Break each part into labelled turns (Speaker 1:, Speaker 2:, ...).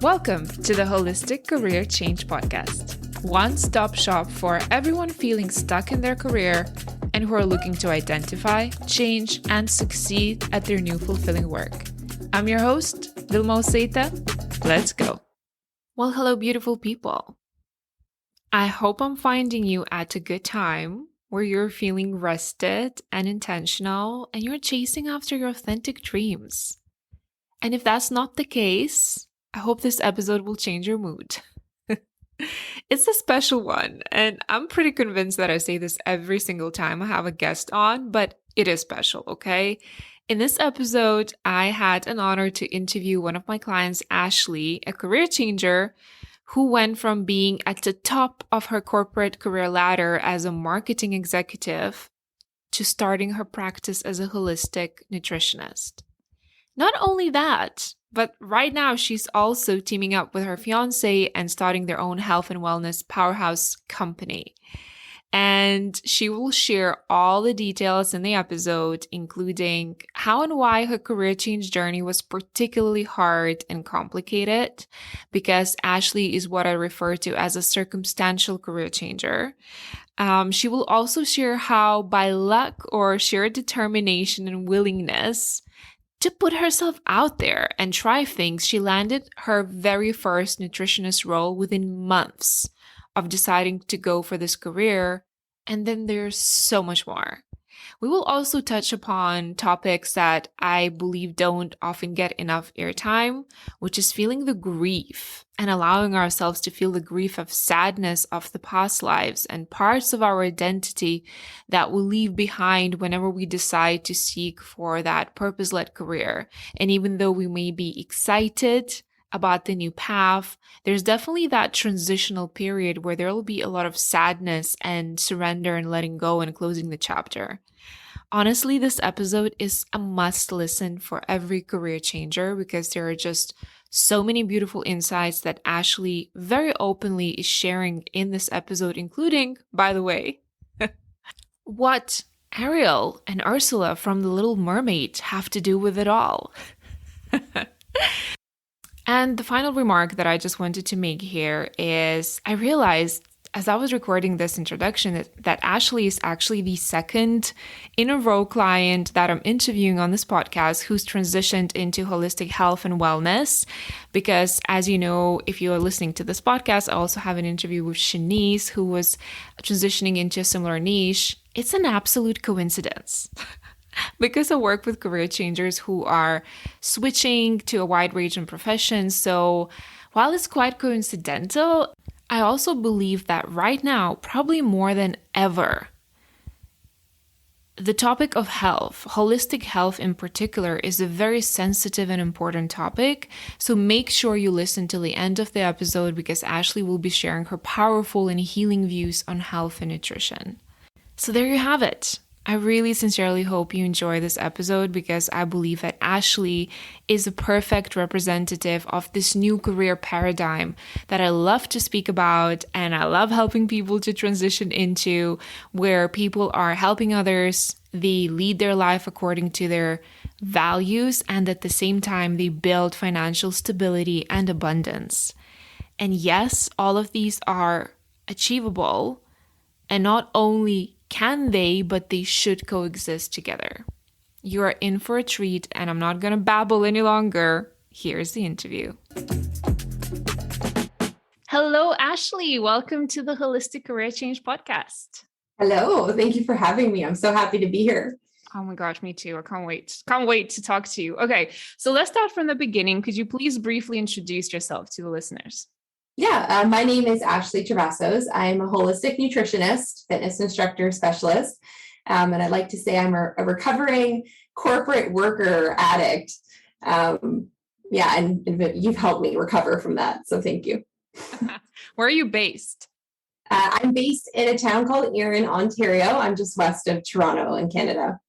Speaker 1: Welcome to the Holistic Career Change Podcast, one-stop shop for everyone feeling stuck in their career and who are looking to identify, change, and succeed at their new fulfilling work. I'm your host, Vilma Oseita. Let's go. Well, hello, beautiful people. I hope I'm finding you at a good time where you're feeling rested and intentional and you're chasing after your authentic dreams. And if that's not the case, I hope this episode will change your mood. It's a special one, and I'm pretty convinced that I say this every single time I have a guest on, but it is special, okay? In this episode, I had an honor to interview one of my clients, Ashley, a career changer who went from being at the top of her corporate career ladder as a marketing executive to starting her practice as a holistic nutritionist. Not only that, but right now she's also teaming up with her fiance and starting their own health and wellness powerhouse company. And she will share all the details in the episode, including how and why her career change journey was particularly hard and complicated, because Ashley is what I refer to as a circumstantial career changer. She will also share how, by luck or sheer determination and willingness to put herself out there and try things, she landed her very first nutritionist role within months of deciding to go for this career. And then there's so much more. We will also touch upon topics that I believe don't often get enough airtime, which is feeling the grief and allowing ourselves to feel the grief of sadness of the past lives and parts of our identity that we'll leave behind whenever we decide to seek for that purpose-led career. And even though we may be excited about the new path, there's definitely that transitional period where there will be a lot of sadness and surrender and letting go and closing the chapter. Honestly, this episode is a must listen for every career changer because there are just so many beautiful insights that Ashley very openly is sharing in this episode, including, by the way, what Ariel and Ursula from the Little Mermaid have to do with it all. And the final remark that I just wanted to make here is I realized as I was recording this introduction that Ashley is actually the second in a row client that I'm interviewing on this podcast who's transitioned into holistic health and wellness. Because as you know, if you are listening to this podcast, I also have an interview with Shanice who was transitioning into a similar niche. It's an absolute coincidence. Because I work with career changers who are switching to a wide range of professions. So while it's quite coincidental, I also believe that right now, probably more than ever, the topic of health, holistic health in particular, is a very sensitive and important topic. So make sure you listen till the end of the episode because Ashley will be sharing her powerful and healing views on health and nutrition. So there you have it. I really sincerely hope you enjoy this episode because I believe that Ashley is a perfect representative of this new career paradigm that I love to speak about and I love helping people to transition into, where people are helping others, they lead their life according to their values, and at the same time they build financial stability and abundance. And yes, all of these are achievable, and not only can they, but they should coexist together. You are in for a treat, and I'm not going to babble any longer. Here's the interview. Hello, Ashley. Welcome to the Holistic Career Change Podcast.
Speaker 2: Hello. Thank you for having me. I'm so happy to be here.
Speaker 1: Oh my gosh, me too. I can't wait. Can't wait to talk to you. Okay, so let's start from the beginning. Could you please briefly introduce yourself to the listeners?
Speaker 2: Yeah, my name is Ashley Travassos. I'm a holistic nutritionist, fitness instructor specialist, and I'd like to say I'm a recovering corporate worker addict. And you've helped me recover from that, so thank you.
Speaker 1: Where are you based?
Speaker 2: I'm based in a town called Erin, Ontario. I'm just west of Toronto in Canada.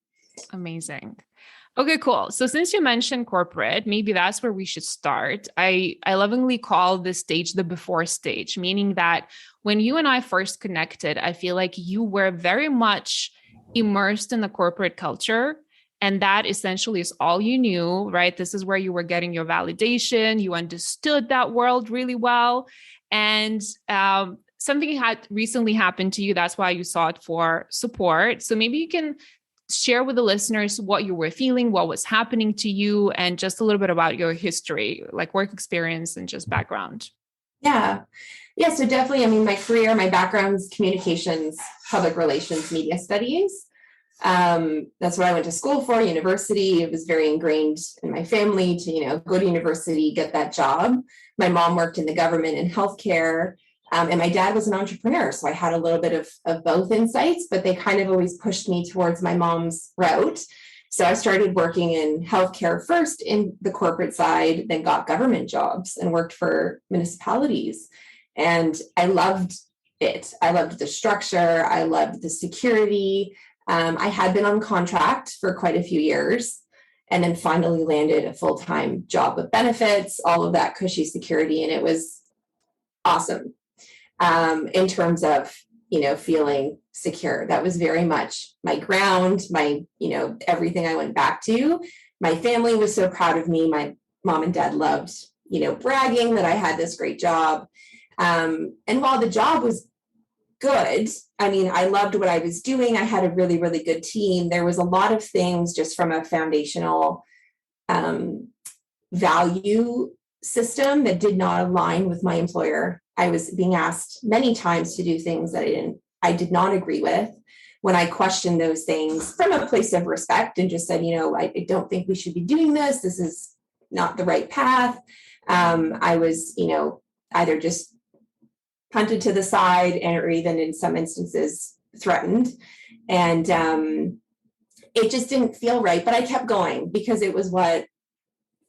Speaker 1: Amazing. Okay, cool. So since you mentioned corporate, maybe that's where we should start. I lovingly call this stage the before stage, meaning that when you and I first connected, I feel like you were very much immersed in the corporate culture And that essentially is all you knew, right? This is where you were getting your validation. You understood that world really well. And something had recently happened to you. That's why you sought for support. So maybe you can share with the listeners what you were feeling, what was happening to you, and just a little bit about your history, like work experience and just background.
Speaker 2: Yeah. Yeah. So definitely, I mean, my career, my background's communications, public relations, media studies. That's what I went to school for, university. It was very ingrained in my family to, go to university, get that job. My mom worked in the government and healthcare. And my dad was an entrepreneur. So I had a little bit of both insights, but they kind of always pushed me towards my mom's route. So I started working in healthcare first in the corporate side, then got government jobs and worked for municipalities. And I loved it. I loved the structure. I loved the security. I had been on contract for quite a few years and then finally landed a full-time job with benefits, all of that cushy security. And it was awesome in terms of, feeling secure. That was very much my ground, my, everything I went back to. My family was so proud of me. My mom and dad loved, bragging that I had this great job. And while the job was good, I mean, I loved what I was doing. I had a really, really good team. There was a lot of things just from a foundational value system that did not align with my employer. I was being asked many times to do things that I did not agree with. When I questioned those things from a place of respect and just said, I don't think we should be doing this. This is not the right path. I was, either just punted to the side or even in some instances threatened. And it just didn't feel right, but I kept going because it was what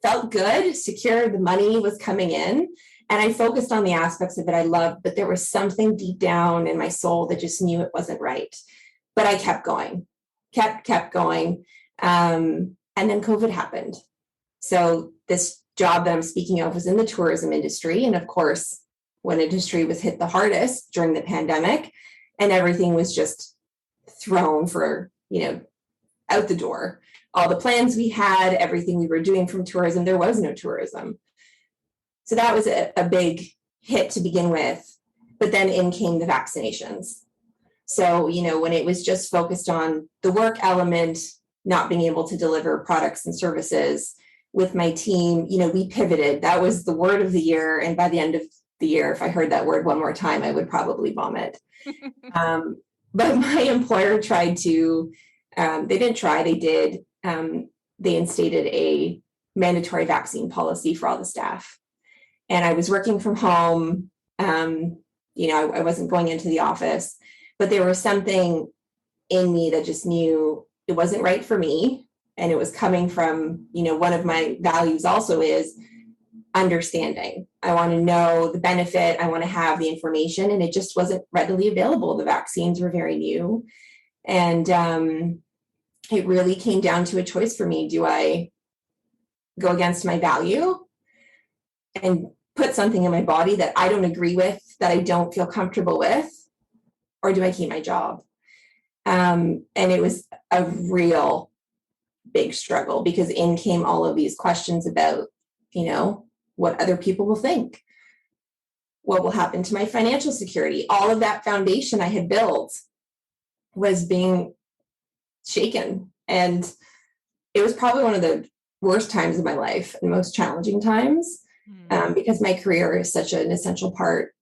Speaker 2: felt good, secure, the money was coming in. And I focused on the aspects of it I loved, but there was something deep down in my soul that just knew it wasn't right. But I kept going, kept going. And then COVID happened. So this job that I'm speaking of was in the tourism industry. And of course, when industry was hit the hardest during the pandemic and everything was just thrown for, out the door. All the plans we had, everything we were doing from tourism, there was no tourism. So that was a big hit to begin with, but then in came the vaccinations. So, when it was just focused on the work element, not being able to deliver products and services with my team, we pivoted. That was the word of the year. And by the end of the year, if I heard that word one more time, I would probably vomit. But my employer tried to, they didn't try, they did. They instated a mandatory vaccine policy for all the staff. And I was working from home. I wasn't going into the office, but there was something in me that just knew it wasn't right for me. And it was coming from, one of my values also is understanding. I want to know the benefit. I want to have the information, and it just wasn't readily available. The vaccines were very new. And it really came down to a choice for me. Do I go against my value and put something in my body that I don't agree with, that I don't feel comfortable with, or do I keep my job? And it was a real big struggle because in came all of these questions about, what other people will think, what will happen to my financial security. All of that foundation I had built was being shaken. And it was probably one of the worst times of my life and most challenging times. Because my career is such an essential part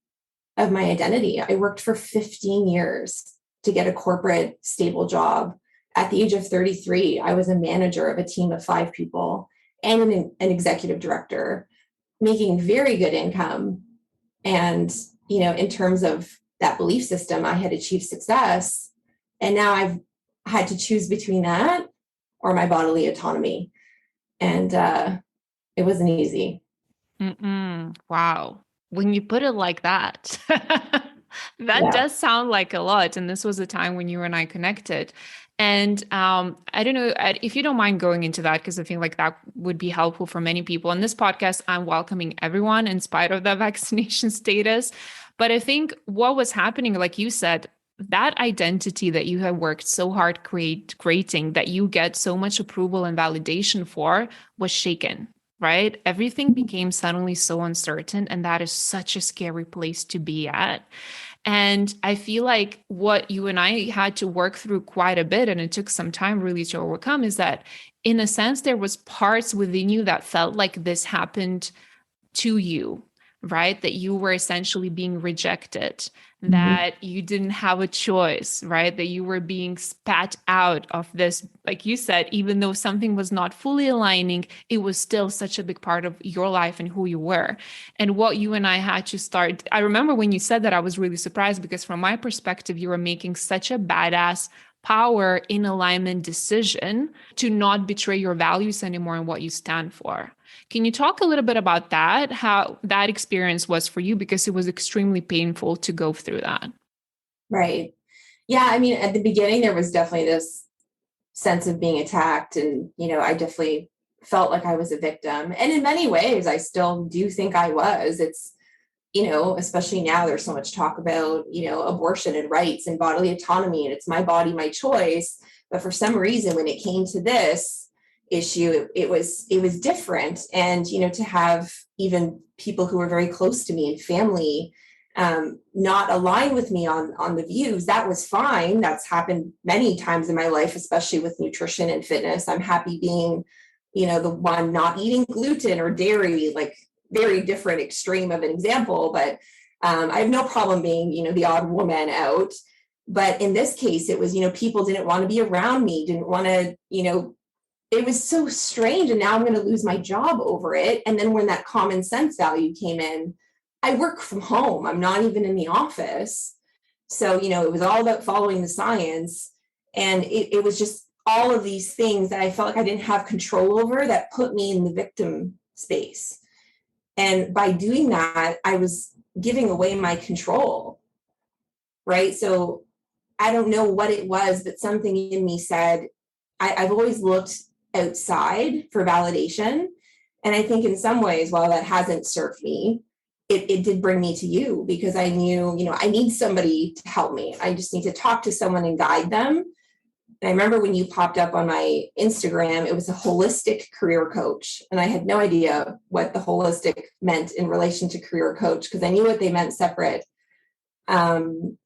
Speaker 2: of my identity. I worked for 15 years to get a corporate stable job. At the age of 33, I was a manager of a team of 5 people and an executive director, making very good income. And, in terms of that belief system, I had achieved success. And now I've had to choose between that or my bodily autonomy. And it wasn't easy.
Speaker 1: Wow. When you put it like that, that does sound like a lot. And this was a time when you and I connected. And I don't know if you don't mind going into that, because I feel like that would be helpful for many people. On this podcast, I'm welcoming everyone in spite of the vaccination status. But I think what was happening, like you said, that identity that you have worked so hard creating, that you get so much approval and validation for, was shaken, right? Everything became suddenly so uncertain, and that is such a scary place to be at. And I feel like what you and I had to work through quite a bit, and it took some time really to overcome, is that in a sense, there was parts within you that felt like this happened to you, right? That you were essentially being rejected,
Speaker 2: Mhm.
Speaker 1: that you didn't have a choice, right? That you were being spat out of this, like you said, even though something was not fully aligning, it was still such a big part of your life and who you were. And what you and I had to start, I remember when you said that, I was really surprised, because from my perspective, you were making such a badass power in alignment decision to not betray your values anymore and what you stand for. Can you talk a little bit about that, how that experience was for you? Because it was extremely painful to go through that.
Speaker 2: Right. Yeah. I mean, at the beginning, there was definitely this sense of being attacked. And, I definitely felt like I was a victim. And in many ways, I still do think I was. It's, especially now, there's so much talk about, abortion and rights and bodily autonomy, and it's my body, my choice. But for some reason, when it came to this issue, it was different. And, to have even people who were very close to me and family not align with me on the views, that was fine. That's happened many times in my life, especially with nutrition and fitness. I'm happy being, the one not eating gluten or dairy, like very different extreme of an example, but I have no problem being, the odd woman out. But in this case, it was, people didn't want to be around me, didn't want to, it was so strange. And now I'm going to lose my job over it. And then when that common sense value came in, I work from home. I'm not even in the office. So, it was all about following the science. And it was just all of these things that I felt like I didn't have control over that put me in the victim space. And by doing that, I was giving away my control, right? So I don't know what it was, but something in me said, I've always looked outside for validation. And I think in some ways, while that hasn't served me, it did bring me to you, because I knew, I need somebody to help me. I just need to talk to someone and guide them. And I remember when you popped up on my Instagram, it was a holistic career coach. And I had no idea what the holistic meant in relation to career coach, because I knew what they meant separate. And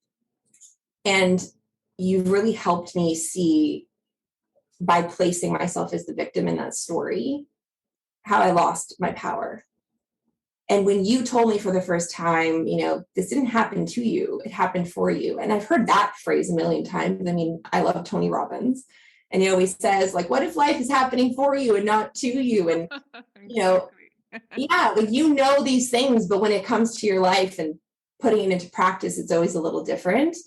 Speaker 2: you really helped me see, by placing myself as the victim in that story, how I lost my power. And when you told me for the first time, this didn't happen to you, it happened for you. And I've heard that phrase a million times. I mean, I love Tony Robbins. And he always says, like, what if life is happening for you and not to you? And, yeah, like, these things, but when it comes to your life and putting it into practice, it's always a little different.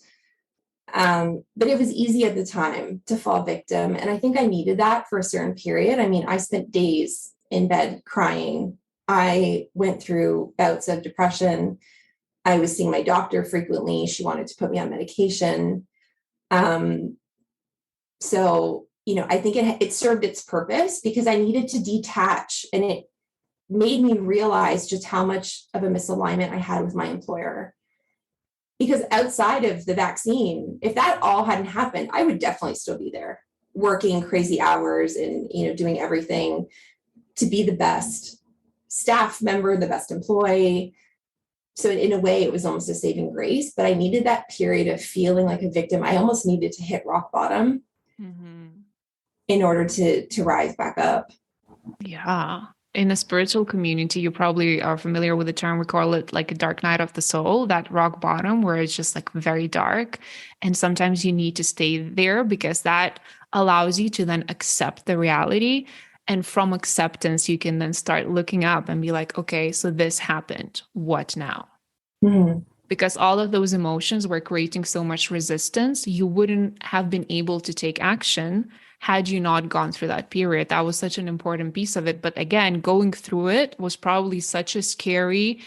Speaker 2: But it was easy at the time to fall victim. And I think I needed that for a certain period. I mean, I spent days in bed crying. I went through bouts of depression. I was seeing my doctor frequently. She wanted to put me on medication. So, I think it served its purpose, because I needed to detach, and it made me realize just how much of a misalignment I had with my employer. Because outside of the vaccine, if that all hadn't happened, I would definitely still be there working crazy hours and, doing everything to be the best staff member, the best employee. So in a way, it was almost a saving grace, but I needed that period of feeling like a victim. I almost needed to hit rock bottom in order to rise back up.
Speaker 1: Yeah. In a spiritual community, you probably are familiar with the term, we call it like a dark night of the soul, that rock bottom where it's just like very dark. And sometimes you need to stay there, because that allows you to then accept the reality. And from acceptance, you can then start looking up and be like, okay, so this happened. What now?
Speaker 2: Mm-hmm.
Speaker 1: Because all of those emotions were creating so much resistance, you wouldn't have been able to take action had you not gone through that period. That was such an important piece of it. But again, going through it was probably such a scary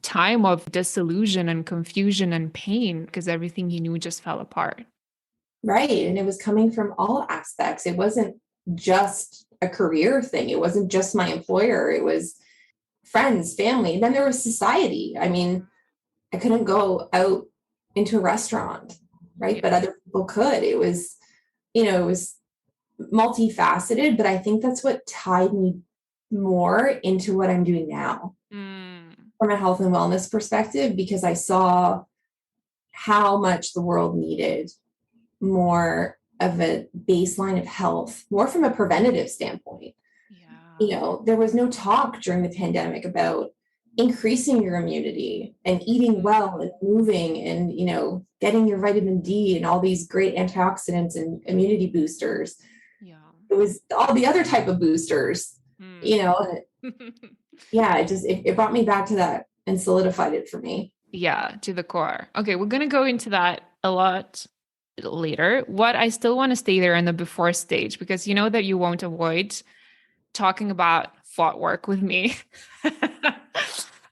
Speaker 1: time of disillusion and confusion and pain, because everything you knew just fell apart.
Speaker 2: Right. And it was coming from all aspects. It wasn't just a career thing. It wasn't just my employer. It was friends, family. And then there was society. I mean, I couldn't go out into a restaurant. right? But other people could. It was, it was multifaceted, but I think that's what tied me more into what I'm doing now from a health and wellness perspective, because I saw how much the world needed more of a baseline of health, more from a preventative standpoint. There was no talk during the pandemic about increasing your immunity and eating well and moving and, getting your vitamin D and all these great antioxidants and immunity boosters. It was all the other type of boosters, yeah, it brought me back to that and solidified it for me.
Speaker 1: Yeah, to the core. Okay, we're going to go into that a lot later. What I still want to stay there in the before stage, because you know that you won't avoid talking about thought work with me.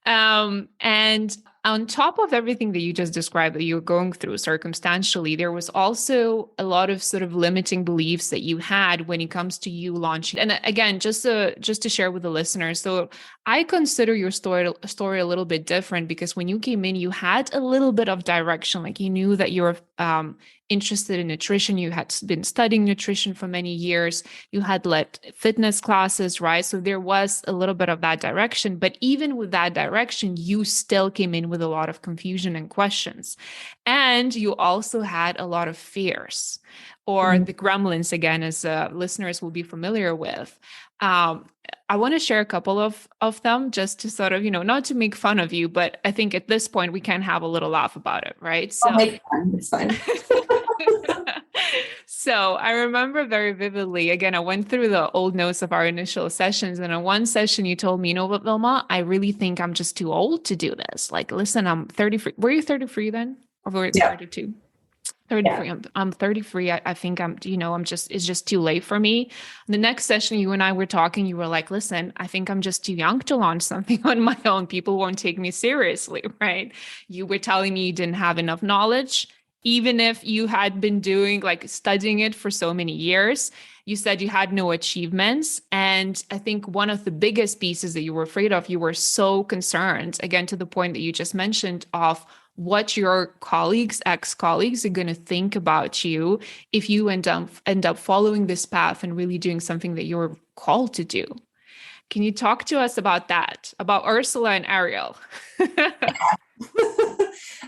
Speaker 1: And on top of everything that you just described that you were going through circumstantially, there was also a lot of sort of limiting beliefs that you had when it comes to you launching. And again, just to share with the listeners. So I consider your story a little bit different, because when you came in, you had a little bit of direction. Like you knew that you were interested in nutrition. You had been studying nutrition for many years. You had led fitness classes, right? So there was a little bit of that direction. But even with that direction, you still came in with a lot of confusion and questions. And you also had a lot of fears, or the gremlins, again, as listeners will be familiar with. I want to share a couple of them just to sort of, not to make fun of you, but I think at this point we can have a little laugh about it, right? So
Speaker 2: it's fine.
Speaker 1: So I remember very vividly, again, I went through the old notes of our initial sessions. And in one session, you told me, you know what, Vilma, I really think I'm just too old to do this. Like, listen, I'm 33. Were you 33 then? Or were you 32? 33. Yeah. I'm 33. I think it's just too late for me. The next session, you and I were talking, you were like, listen, I think I'm just too young to launch something on my own. People won't take me seriously, right? You were telling me you didn't have enough knowledge. Even if you had been studying it for so many years, you said you had no achievements. And I think one of the biggest pieces that you were afraid of, you were so concerned, again, to the point that you just mentioned, of what your ex-colleagues are going to think about you if you end up following this path and really doing something that you're called to do. Can you talk to us about that, about Ursula and Ariel?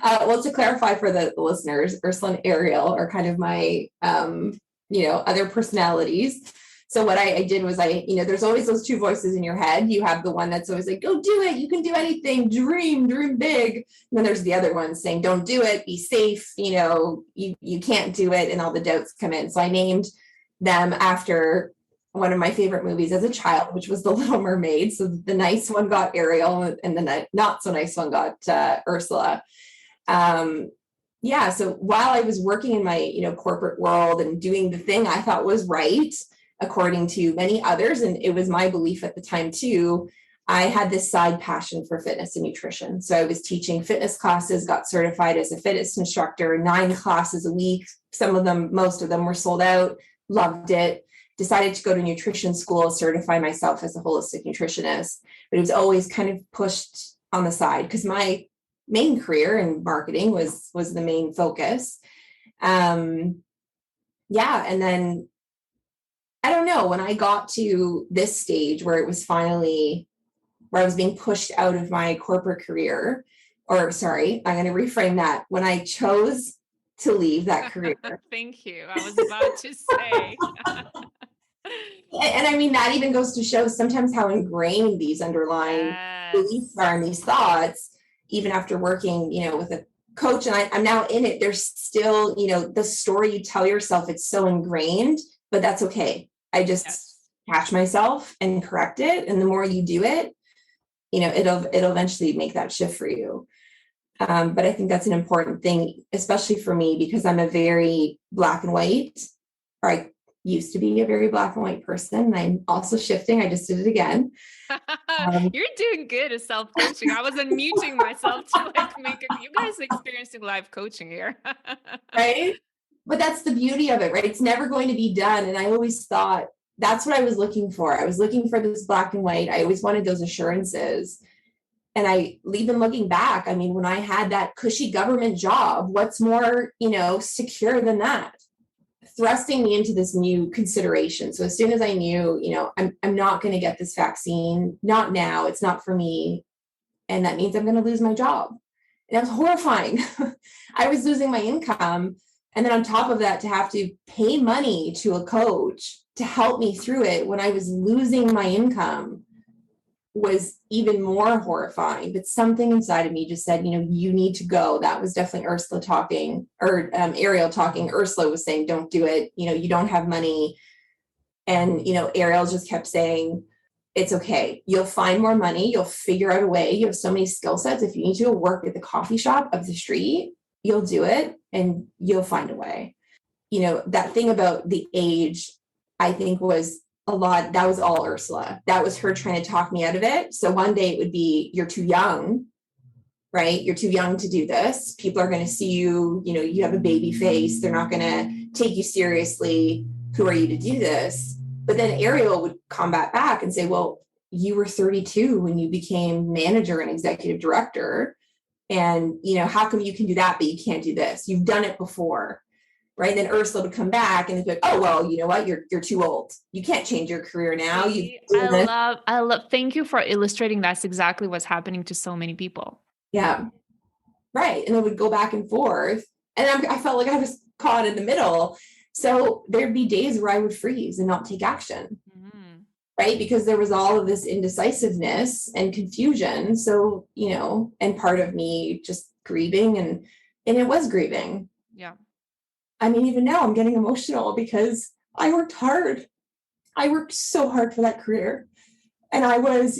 Speaker 2: Well, to clarify for the listeners, Ursula and Ariel are kind of my, other personalities. So what I did was there's always those two voices in your head. You have the one that's always like, go do it. You can do anything. Dream big. And then there's the other one saying, don't do it. Be safe. You can't do it. And all the doubts come in. So I named them after one of my favorite movies as a child, which was The Little Mermaid. So the nice one got Ariel and the not so nice one got Ursula. So while I was working in my, corporate world and doing the thing I thought was right, according to many others, and it was my belief at the time too, I had this side passion for fitness and nutrition. So I was teaching fitness classes, got certified as a fitness instructor, 9 classes a week. Most of them were sold out, loved it. Decided to go to nutrition school, certify myself as a holistic nutritionist, but it was always kind of pushed on the side because my main career in marketing was the main focus. And then I don't know, when I got to this stage where it was finally where I was being pushed out of my corporate career, I'm going to reframe that. When I chose to leave that career.
Speaker 1: Thank you. I was about to say.
Speaker 2: And I mean, that even goes to show sometimes how ingrained these underlying beliefs are and these thoughts, even after working, with a coach, and I'm now in it, there's still, the story you tell yourself, it's so ingrained, but that's okay. I just catch myself and correct it. And the more you do it, it'll eventually make that shift for you. But I think that's an important thing, especially for me, because I'm a very black and white, or I used to be a very black and white person. I'm also shifting. I just did it again.
Speaker 1: You're doing good at self-coaching. I was unmuting myself to make it. You guys experiencing live coaching here.
Speaker 2: Right? But that's the beauty of it, right? It's never going to be done. And I always thought that's what I was looking for. I was looking for this black and white. I always wanted those assurances. And even looking back, I mean, when I had that cushy government job, what's more, secure than that? Thrusting me into this new consideration. So as soon as I knew, I'm not going to get this vaccine, not now, it's not for me. And that means I'm going to lose my job. And it was horrifying. I was losing my income. And then on top of that, to have to pay money to a coach to help me through it when I was losing my income was even more horrifying. But something inside of me just said, you need to go. That was definitely Ursula talking, or Ariel talking. Ursula was saying, don't do it. You don't have money. And, Ariel just kept saying, it's okay. You'll find more money. You'll figure out a way. You have so many skill sets. If you need to go work at the coffee shop of the street, you'll do it and you'll find a way. That thing about the age, I think was a lot. That was all Ursula. That was her trying to talk me out of it. So one day it would be, you're too young, right? You're too young to do this. People are going to see you, you have a baby face. They're not going to take you seriously. Who are you to do this? But then Ariel would combat back and say, well, you were 32 when you became manager and executive director. And, how come you can do that, but you can't do this? You've done it before, right? And then Ursula would come back and be like, oh, well, you know what? You're too old. You can't change your career now.
Speaker 1: I love, thank you for illustrating. That's exactly what's happening to so many people.
Speaker 2: Yeah. Right. And then we'd go back and forth. And I felt like I was caught in the middle. So there'd be days where I would freeze and not take action, right? Because there was all of this indecisiveness and confusion. So, and part of me just grieving and it was grieving.
Speaker 1: Yeah.
Speaker 2: I mean, even now I'm getting emotional because I worked hard. I worked so hard for that career. And I was,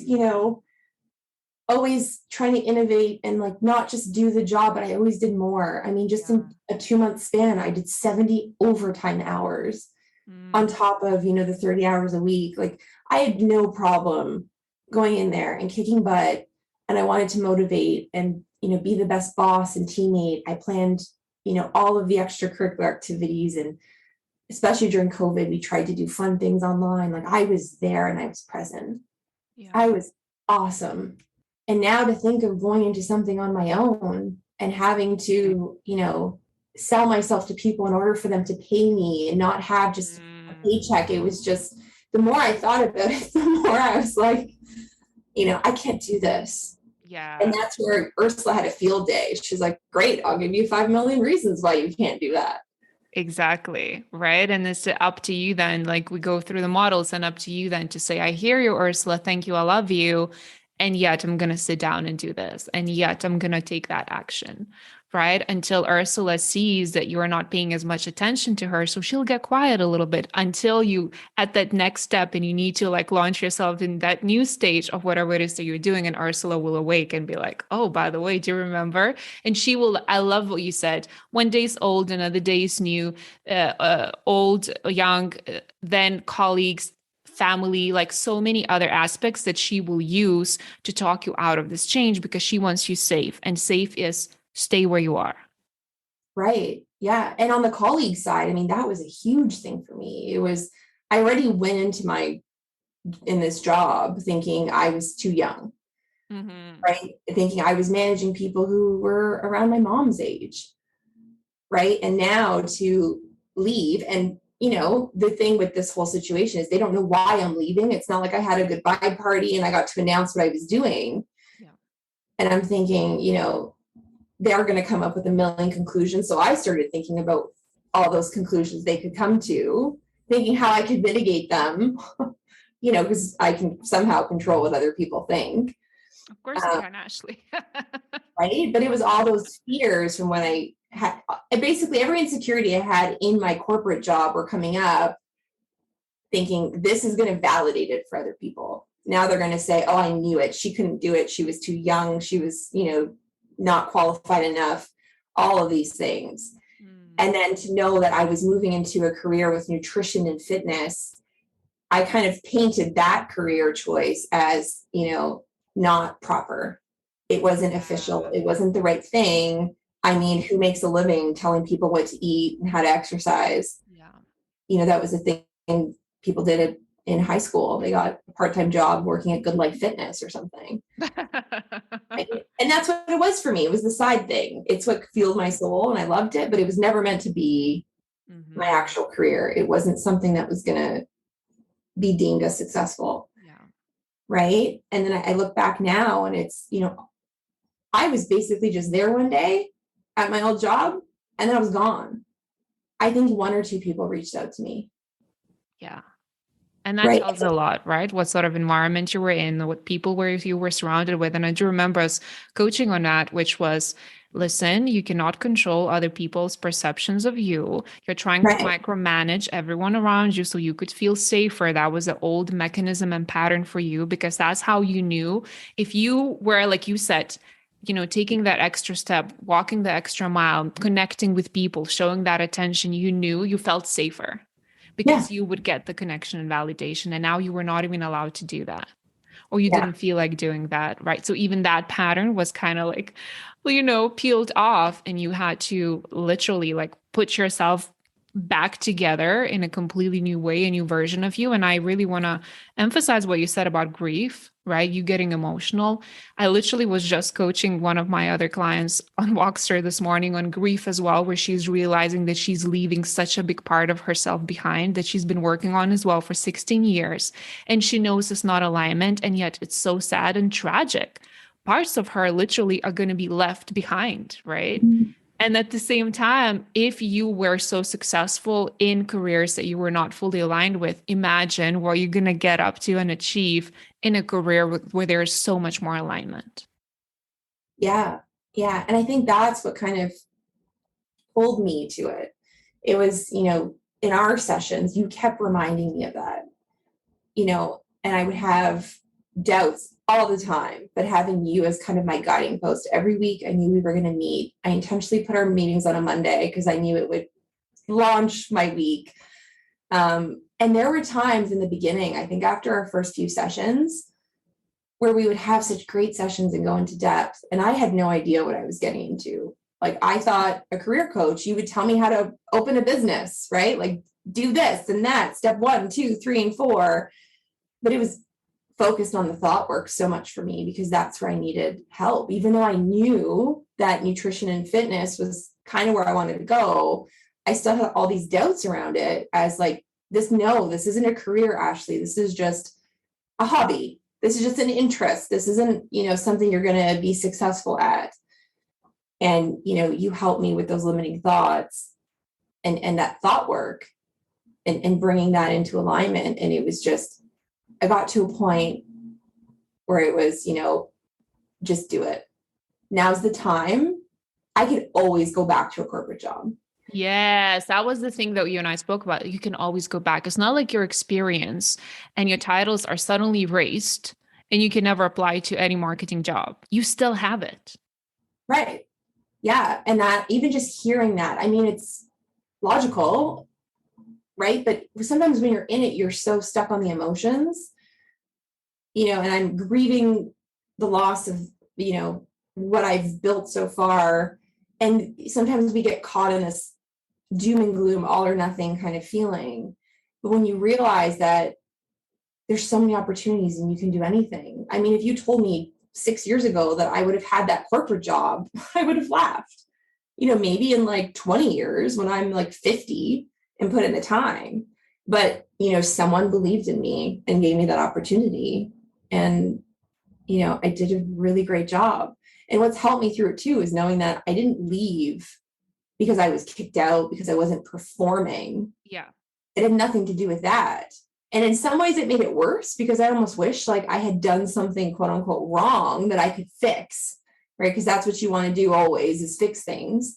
Speaker 2: always trying to innovate and not just do the job, but I always did more. I mean, just in a 2-month span, I did 70 overtime hours on top of, the 30 hours a week. I had no problem going in there and kicking butt. And I wanted to motivate and, be the best boss and teammate. I planned, all of the extracurricular activities. And especially during COVID, we tried to do fun things online. I was there and I was present. Yeah. I was awesome. And now to think of going into something on my own and having to, sell myself to people in order for them to pay me and not have just a paycheck. It was just, the more I thought about it, the more I was like, I can't do this.
Speaker 1: Yeah.
Speaker 2: And that's where Ursula had a field day. She's like, great, I'll give you 5 million reasons why you can't do that.
Speaker 1: Exactly. Right. And it's up to you then, we go through the models and up to you then to say, I hear you, Ursula. Thank you. I love you. And yet I'm going to sit down and do this. And yet I'm going to take that action, right? Until Ursula sees that you are not paying as much attention to her. So she'll get quiet a little bit until you at that next step and you need to launch yourself in that new stage of whatever it is that you're doing. And Ursula will awake and be like, oh, by the way, do you remember? And she will, I love what you said. One day's old, another day is new, old, young, then colleagues, family, so many other aspects that she will use to talk you out of this change because she wants you safe. And safe is stay where you are.
Speaker 2: Right. Yeah. And on the colleague side, I mean, that was a huge thing for me. I already went into in this job thinking I was too young, right? Thinking I was managing people who were around my mom's age, right? And now to leave and the thing with this whole situation is they don't know why I'm leaving. It's not like I had a goodbye party and I got to announce what I was doing. Yeah. And I'm thinking, they're going to come up with a million conclusions. So I started thinking about all those conclusions they could come to, thinking how I could mitigate them, because I can somehow control what other people think.
Speaker 1: Of course you can, Ashley.
Speaker 2: Right. But it was all those fears from when I had basically every insecurity I had in my corporate job were coming up, thinking this is going to validate it for other people. Now they're going to say, oh, I knew it. She couldn't do it. She was too young. She was, not qualified enough, all of these things. And then to know that I was moving into a career with nutrition and fitness, I kind of painted that career choice as, not proper. It wasn't official. It wasn't the right thing. I mean, who makes a living telling people what to eat and how to exercise? Yeah. That was a thing people did it in high school. They got a part-time job working at Good Life Fitness or something. And that's what it was for me. It was the side thing. It's what fueled my soul and I loved it, but it was never meant to be my actual career. It wasn't something that was going to be deemed as successful.
Speaker 1: Yeah.
Speaker 2: Right. And then I look back now and it's, I was basically just there one day at my old job and then I was gone. I think one or two people reached out to me.
Speaker 1: Yeah. And that tells a lot, right? What sort of environment you were in, what people you were surrounded with. And I do remember us coaching on that, which was, listen, you cannot control other people's perceptions of you. You're trying to micromanage everyone around you so you could feel safer. That was an old mechanism and pattern for you, because that's how you knew if you were, like you said, taking that extra step, walking the extra mile, connecting with people, showing that attention, you felt safer. Because you would get the connection and validation. And now you were not even allowed to do that. Or you didn't feel like doing that, right? So even that pattern was kind of like, peeled off, and you had to literally like put yourself back together in a completely new way, a new version of you. And I really want to emphasize what you said about grief, right? You getting emotional. I literally was just coaching one of my other clients on Walkster this morning on grief as well, where she's realizing that she's leaving such a big part of herself behind that she's been working on as well for 16 years. And she knows it's not alignment. And yet it's so sad and tragic. Parts of her literally are going to be left behind, right? Mm-hmm. And at the same time, if you were so successful in careers that you were not fully aligned with, imagine what you're going to get up to and achieve in a career where there's so much more alignment.
Speaker 2: Yeah. Yeah. And I think that's what kind of pulled me to it. It was, in our sessions, you kept reminding me of that, and I would have doubts all the time, but having you as kind of my guiding post every week, I knew we were going to meet. I intentionally put our meetings on a Monday because I knew it would launch my week. And there were times in the beginning, I think after our first few sessions, where we would have such great sessions and go into depth. And I had no idea what I was getting into. Like, I thought a career coach, you would tell me how to open a business, right? Like, do this and that, step 1, 2, 3, and 4. But it was focused on the thought work so much for me because that's where I needed help. Even though I knew that nutrition and fitness was kind of where I wanted to go, I still had all these doubts around it as like, this isn't a career, Ashley. This is just a hobby. This is just an interest. This isn't, something you're going to be successful at. And, you helped me with those limiting thoughts and that thought work and bringing that into alignment. And it was just, I got to a point where it was, just do it. Now's the time. I could always go back to a corporate job.
Speaker 1: Yes, that was the thing that you and I spoke about. You can always go back. It's not like your experience and your titles are suddenly erased and you can never apply to any marketing job. You still have it.
Speaker 2: Right. Yeah. And that, even just hearing that, I mean, it's logical, right? But sometimes when you're in it, you're so stuck on the emotions, and I'm grieving the loss of, what I've built so far. And sometimes we get caught in this doom and gloom, all or nothing kind of feeling. But when you realize that there's so many opportunities and you can do anything. I mean, if you told me 6 years ago that I would have had that corporate job, I would have laughed, maybe in like 20 years when I'm like 50 and put in the time. But, someone believed in me and gave me that opportunity. And, I did a really great job. And what's helped me through it too is knowing that I didn't leave because I was kicked out, because I wasn't performing.
Speaker 1: Yeah.
Speaker 2: It had nothing to do with that. And in some ways it made it worse because I almost wish like I had done something quote unquote wrong that I could fix, right? Because that's what you want to do always, is fix things.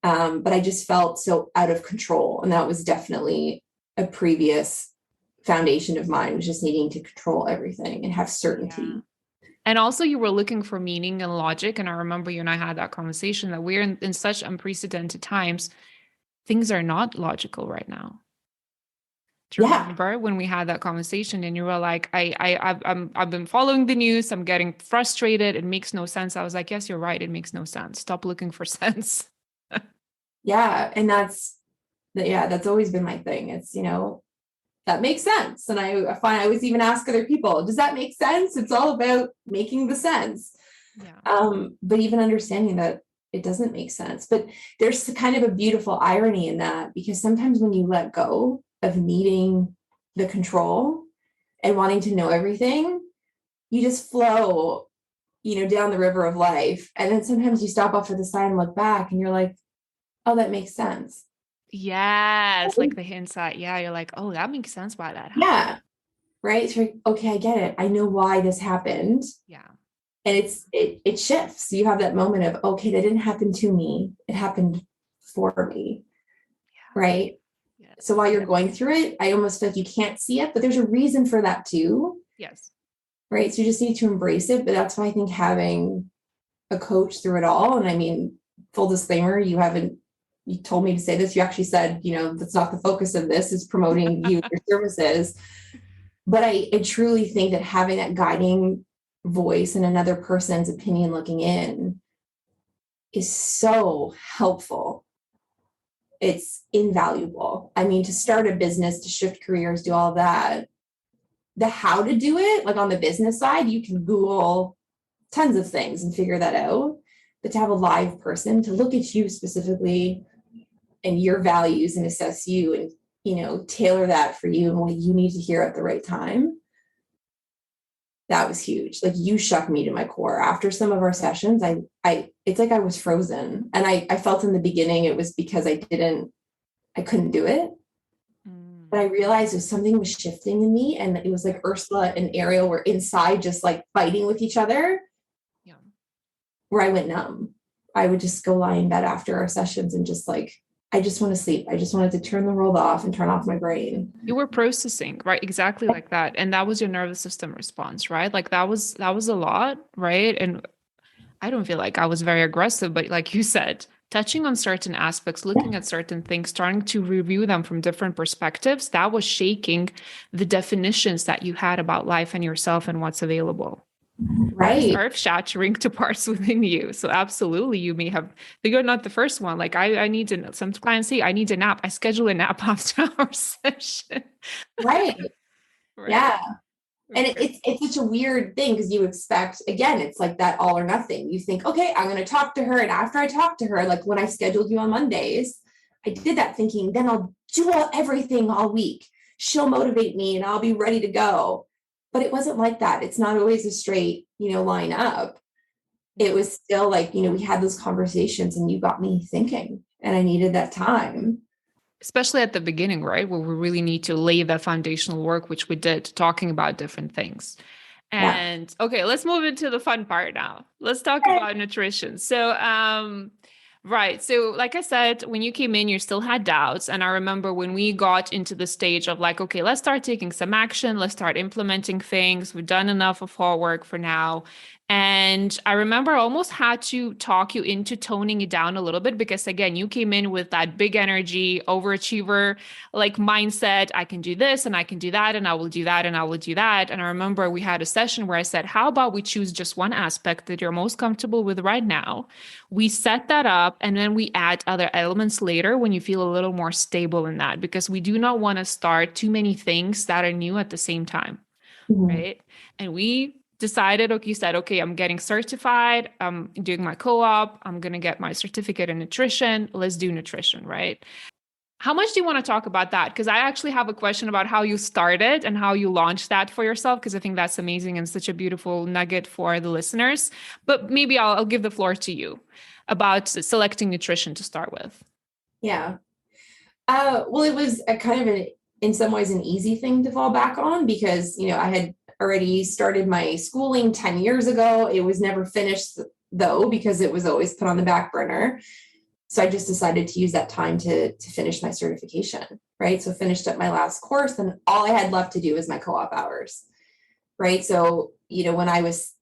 Speaker 2: But I just felt so out of control. And that was definitely a previous foundation of mine, was just needing to control everything and have certainty.
Speaker 1: Yeah. And also you were looking for meaning and logic. And I remember you and I had that conversation that we're in such unprecedented times. Things are not logical right now. Do you remember when we had that conversation and you were like, I've been following the news. I'm getting frustrated. It makes no sense. I was like, yes, you're right. It makes no sense. Stop looking for sense.
Speaker 2: Yeah. And that's always been my thing. It's, that makes sense. And I find I always even ask other people, does that make sense? It's all about making the sense.
Speaker 1: Yeah.
Speaker 2: But even understanding that it doesn't make sense. But there's kind of a beautiful irony in that, because sometimes when you let go of needing the control and wanting to know everything, you just flow, down the river of life. And then sometimes you stop off at the side and look back and you're like, oh, that makes sense.
Speaker 1: Yes, like the hindsight. Yeah, you're like, oh, that makes sense why that happened.
Speaker 2: Yeah. Right. So, okay, I get it. I know why this happened.
Speaker 1: Yeah.
Speaker 2: And it shifts. You have that moment of, okay, that didn't happen to me. It happened for me. Right.
Speaker 1: Yeah.
Speaker 2: So while you're going through it, I almost feel like you can't see it, but there's a reason for that too.
Speaker 1: Yes.
Speaker 2: Right. So you just need to embrace it. But that's why I think having a coach through it all. And I mean, full disclaimer, you told me to say this. You actually said, that's not the focus of this, is promoting you and your services. But I truly think that having that guiding voice and another person's opinion looking in is so helpful. It's invaluable. I mean, to start a business, to shift careers, do all that, the how to do it, like on the business side, you can Google tons of things and figure that out. But to have a live person to look at you specifically and your values and assess you and, tailor that for you and what you need to hear at the right time. That was huge. Like, you shook me to my core. After some of our sessions, it's like I was frozen. And I felt in the beginning it was because I couldn't do it. But I realized something was shifting in me, and it was like Ursula and Ariel were inside just like fighting with each other.
Speaker 1: Yeah.
Speaker 2: Where I went numb. I would just go lie in bed after our sessions and just like, I just want to sleep. I just wanted to turn the world off and turn off my brain.
Speaker 1: You were processing, right? Exactly like that. And that was your nervous system response, right? Like that was a lot, right? And I don't feel like I was very aggressive, but like you said, touching on certain aspects, looking at certain things, starting to review them from different perspectives, that was shaking the definitions that you had about life and yourself and what's available. That is
Speaker 2: Right.
Speaker 1: earth-shattering to parts within you. So absolutely, you may have, you're not the first one. Like I need to, some clients say, I need a nap. I schedule a nap after our session.
Speaker 2: Right.
Speaker 1: Right.
Speaker 2: Yeah. And it's such a weird thing, because you expect, again, it's like that all or nothing. You think, okay, I'm going to talk to her. And after I talk to her, like when I scheduled you on Mondays, I did that thinking, then I'll do everything all week. She'll motivate me and I'll be ready to go. But it wasn't like that. It's not always a straight, line up. It was still like, we had those conversations and you got me thinking, and I needed that time.
Speaker 1: Especially at the beginning, right? Where we really need to lay that foundational work, which we did, talking about different things.
Speaker 2: Yeah.
Speaker 1: And okay, let's move into the fun part now. Let's talk about nutrition. So, right. So, like I said, when you came in, you still had doubts. And I remember when we got into the stage of like, okay, let's start taking some action. Let's start implementing things. We've done enough of our work for now. And I remember I almost had to talk you into toning it down a little bit because, again, you came in with that big energy, overachiever like mindset. I can do this and I can do that and I will do that and I will do that. And I remember we had a session where I said, how about we choose just one aspect that you're most comfortable with right now? We set that up and then we add other elements later when you feel a little more stable in that, because we do not want to start too many things that are new at the same time.
Speaker 2: Mm-hmm.
Speaker 1: Right. And we decided, okay, you said, okay, I'm getting certified. I'm doing my co-op. I'm going to get my certificate in nutrition. Let's do nutrition. Right. How much do you want to talk about that? Because I actually have a question about how you started and how you launched that for yourself, because I think that's amazing and such a beautiful nugget for the listeners. But maybe I'll give the floor to you about selecting nutrition to start with.
Speaker 2: Yeah. Well, it was a kind of in some ways, an easy thing to fall back on, because, I had already started my schooling 10 years ago. It was never finished though, because it was always put on the back burner. So I just decided to use that time to finish my certification, right? So finished up my last course, and all I had left to do was my co-op hours, right? So, when I was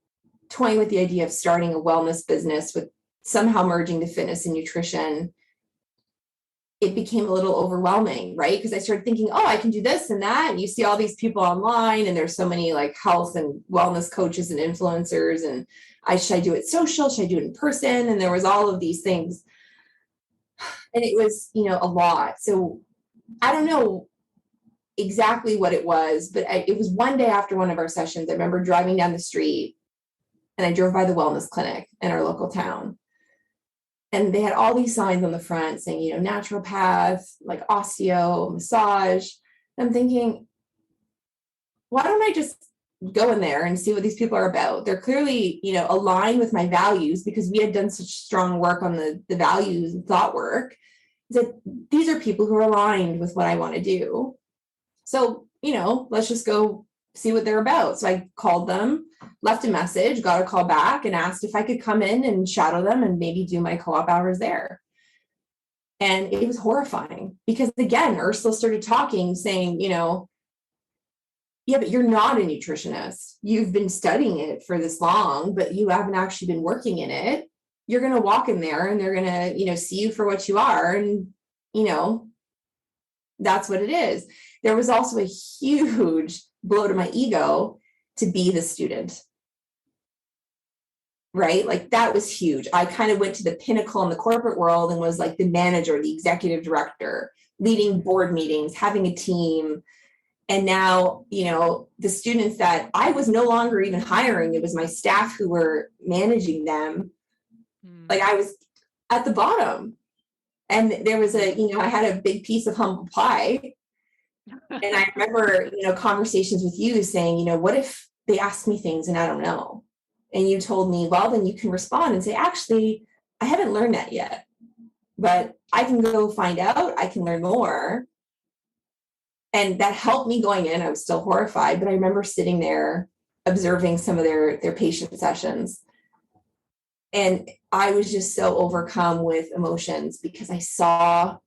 Speaker 2: toying with the idea of starting a wellness business with somehow merging the fitness and nutrition, it became a little overwhelming, right? Because I started thinking, oh, I can do this and that. And you see all these people online, and there's so many like health and wellness coaches and influencers. And should I do it social? Should I do it in person? And there was all of these things. And it was, a lot. So I don't know exactly what it was, but it was one day after one of our sessions. I remember driving down the street and I drove by the wellness clinic in our local town. And they had all these signs on the front saying, naturopath, like osteo, massage. And I'm thinking, why don't I just go in there and see what these people are about? They're clearly, aligned with my values, because we had done such strong work on the values and thought work, that these are people who are aligned with what I want to do. So, let's just go see what they're about. So I called them, left a message, got a call back, and asked if I could come in and shadow them and maybe do my co-op hours there. And it was horrifying, because again, Ursula started talking, saying, yeah, but you're not a nutritionist. You've been studying it for this long, but you haven't actually been working in it. You're going to walk in there and they're going to, see you for what you are. And, that's what it is. There was also a huge blow to my ego to be the student, right? Like that was huge. I kind of went to the pinnacle in the corporate world and was like the manager, the executive director, leading board meetings, having a team. And now, the students that I was no longer even hiring, it was my staff who were managing them. Like I was at the bottom. And there was I had a big piece of humble pie. And I remember, conversations with you saying, what if they ask me things and I don't know? And you told me, well, then you can respond and say, actually, I haven't learned that yet, but I can go find out. I can learn more. And that helped me going in. I was still horrified, but I remember sitting there observing some of their patient sessions. And I was just so overcome with emotions, because I saw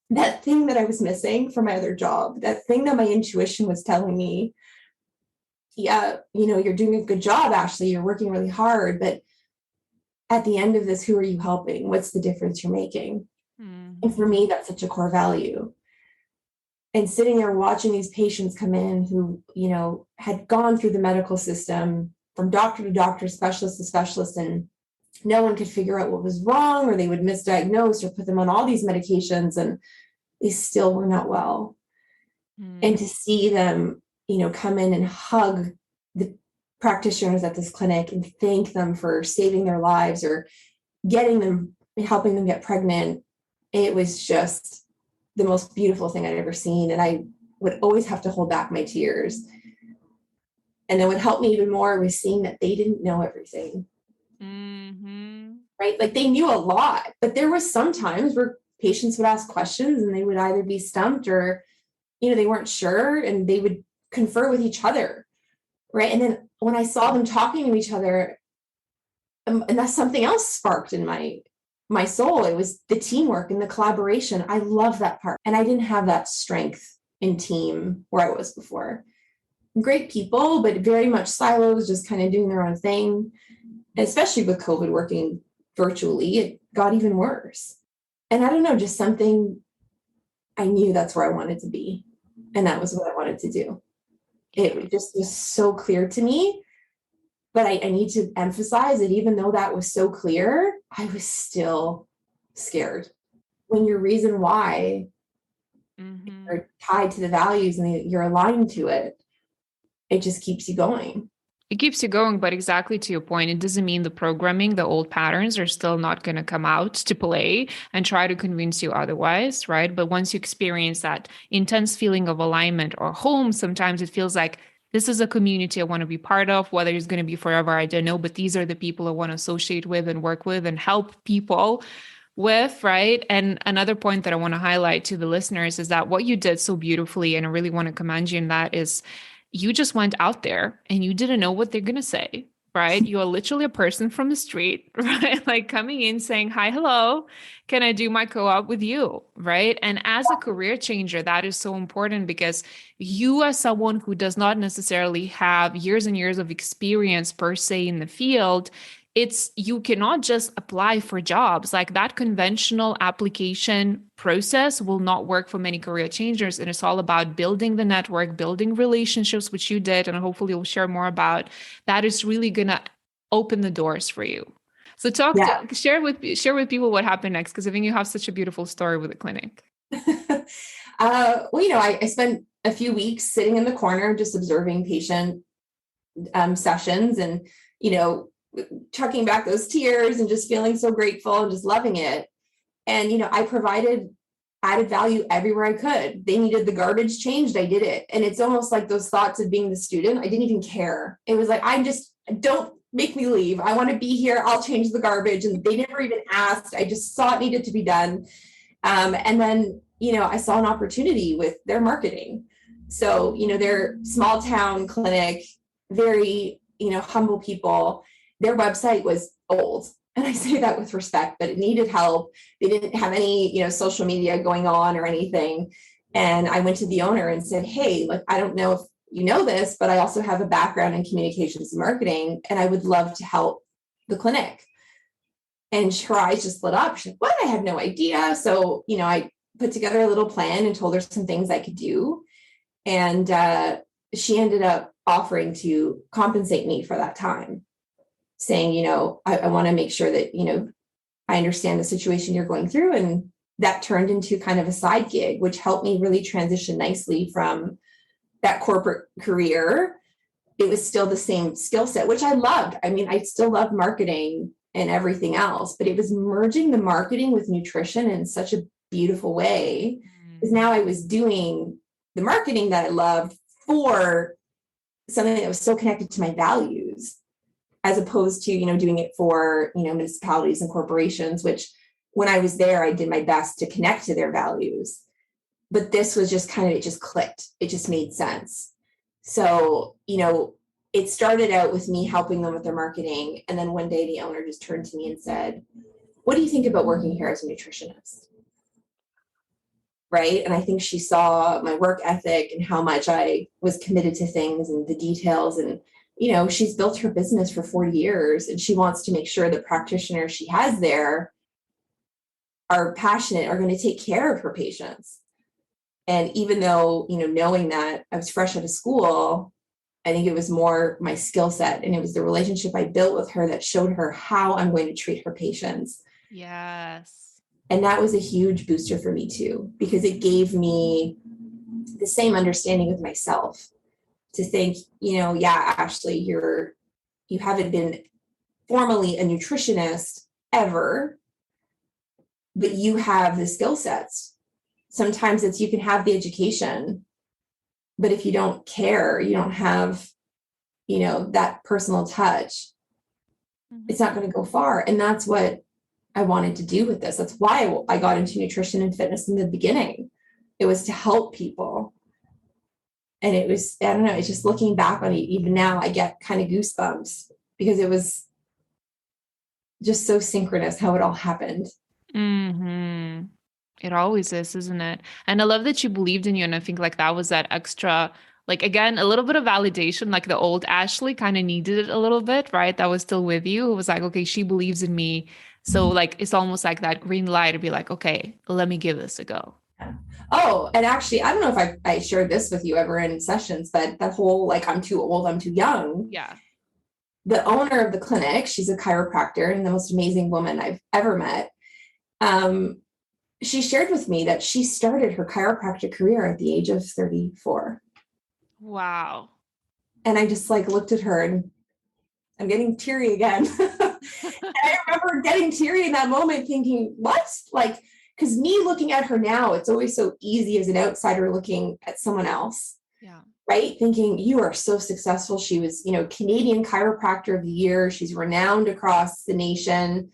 Speaker 2: that thing that I was missing from my other job, that thing that my intuition was telling me, yeah, you're doing a good job, Ashley, you're working really hard, but at the end of this, who are you helping? What's the difference you're making? And for me, that's such a core value. And sitting there watching these patients come in who, had gone through the medical system from doctor to doctor, specialist to specialist, and no one could figure out what was wrong, or they would misdiagnose or put them on all these medications, and they still were not well. And to see them, come in and hug the practitioners at this clinic and thank them for saving their lives or helping them get pregnant, it was just the most beautiful thing I'd ever seen. And I would always have to hold back my tears. And then what helped me even more was seeing that they didn't know everything. Right? Like they knew a lot, but there was some times where patients would ask questions and they would either be stumped or, they weren't sure, and they would confer with each other. Right. And then when I saw them talking to each other, and that's something else sparked in my soul. It was the teamwork and the collaboration. I love that part. And I didn't have that strength in team where I was before. Great people, but very much silos, just kind of doing their own thing. And especially with COVID working virtually, it got even worse. And I don't know, just something, I knew that's where I wanted to be. And that was what I wanted to do. It just was so clear to me. But I need to emphasize that even though that was so clear, I was still scared. When your reason why are tied to the values and you're aligned to it, it just keeps you going.
Speaker 1: It keeps you going, but exactly to your point, it doesn't mean the programming, the old patterns are still not going to come out to play and try to convince you otherwise, right? But once you experience that intense feeling of alignment or home, sometimes it feels like this is a community I want to be part of. Whether it's going to be forever, I don't know, but these are the people I want to associate with and work with and help people with, right? And another point that I want to highlight to the listeners is that what you did so beautifully, and I really want to commend you in that, is you just went out there and you didn't know what they're going to say, right? You are literally a person from the street, right? Like coming in saying, hi, hello, can I do my co-op with you, right? And as a career changer, that is so important, because you as someone who does not necessarily have years and years of experience per se in the field, you cannot just apply for jobs. Like that conventional application process will not work for many career changers. And it's all about building the network, building relationships, which you did, and hopefully you'll share more about. That is really going to open the doors for you. So share with people what happened next, because I think you have such a beautiful story with the clinic.
Speaker 2: I spent a few weeks sitting in the corner, just observing patient sessions, and you know, chucking back those tears and just feeling so grateful and just loving it. And, I provided added value everywhere I could. They needed the garbage changed. I did it. And it's almost like those thoughts of being the student. I didn't even care. It was like, don't make me leave. I want to be here. I'll change the garbage. And they never even asked. I just saw it needed to be done. And then, I saw an opportunity with their marketing. So, their small town clinic, very, humble people, their website was old. And I say that with respect, but it needed help. They didn't have any, social media going on or anything. And I went to the owner and said, hey, look, I don't know if you know this, but I also have a background in communications and marketing, and I would love to help the clinic. And her eyes just lit up. She's like, what? I had no idea. So, I put together a little plan and told her some things I could do. And she ended up offering to compensate me for that time, saying, I want to make sure that, I understand the situation you're going through. And that turned into kind of a side gig, which helped me really transition nicely from that corporate career. It was still the same skill set, which I loved. I mean, I still love marketing and everything else, but it was merging the marketing with nutrition in such a beautiful way. Because now I was doing the marketing that I loved for something that was so connected to my values, as opposed to, doing it for, municipalities and corporations, which when I was there, I did my best to connect to their values. But this was just it just clicked. It just made sense. So, it started out with me helping them with their marketing. And then one day the owner just turned to me and said, what do you think about working here as a nutritionist? Right. And I think she saw my work ethic and how much I was committed to things and the details. And, she's built her business for 40 years and she wants to make sure the practitioners she has there are passionate, are going to take care of her patients. And even though, knowing that I was fresh out of school, I think it was more my skill set, and it was the relationship I built with her that showed her how I'm going to treat her patients.
Speaker 1: Yes.
Speaker 2: And that was a huge booster for me too, because it gave me the same understanding with myself to think, yeah, Ashley, you haven't been formally a nutritionist ever, but you have the skill sets. Sometimes you can have the education, but if you don't care, you don't have, that personal touch, it's not going to go far. And that's what I wanted to do with this. That's why I got into nutrition and fitness in the beginning. It was to help people. And it was, I don't know, it's just looking back on it, even now, I get kind of goosebumps because it was just so synchronous how it all happened.
Speaker 1: Mm-hmm. It always is, isn't it? And I love that you believed in you. And I think like that was that extra, like, again, a little bit of validation, like the old Ashley kind of needed it a little bit, right? That was still with you. It was like, okay, she believes in me. So like, it's almost like that green light to be like, okay, let me give this a go.
Speaker 2: Oh, and actually, I don't know if I shared this with you ever in sessions, but that whole, like, I'm too old, I'm too young.
Speaker 1: Yeah.
Speaker 2: The owner of the clinic, she's a chiropractor and the most amazing woman I've ever met. She shared with me that she started her chiropractic career at the age of 34.
Speaker 1: Wow.
Speaker 2: And I just looked at her and I'm getting teary again. And I remember getting teary in that moment thinking, what? Because me looking at her now, it's always so easy as an outsider looking at someone else.
Speaker 1: Yeah.
Speaker 2: Right? Thinking you are so successful. She was, Canadian Chiropractor of the Year. She's renowned across the nation.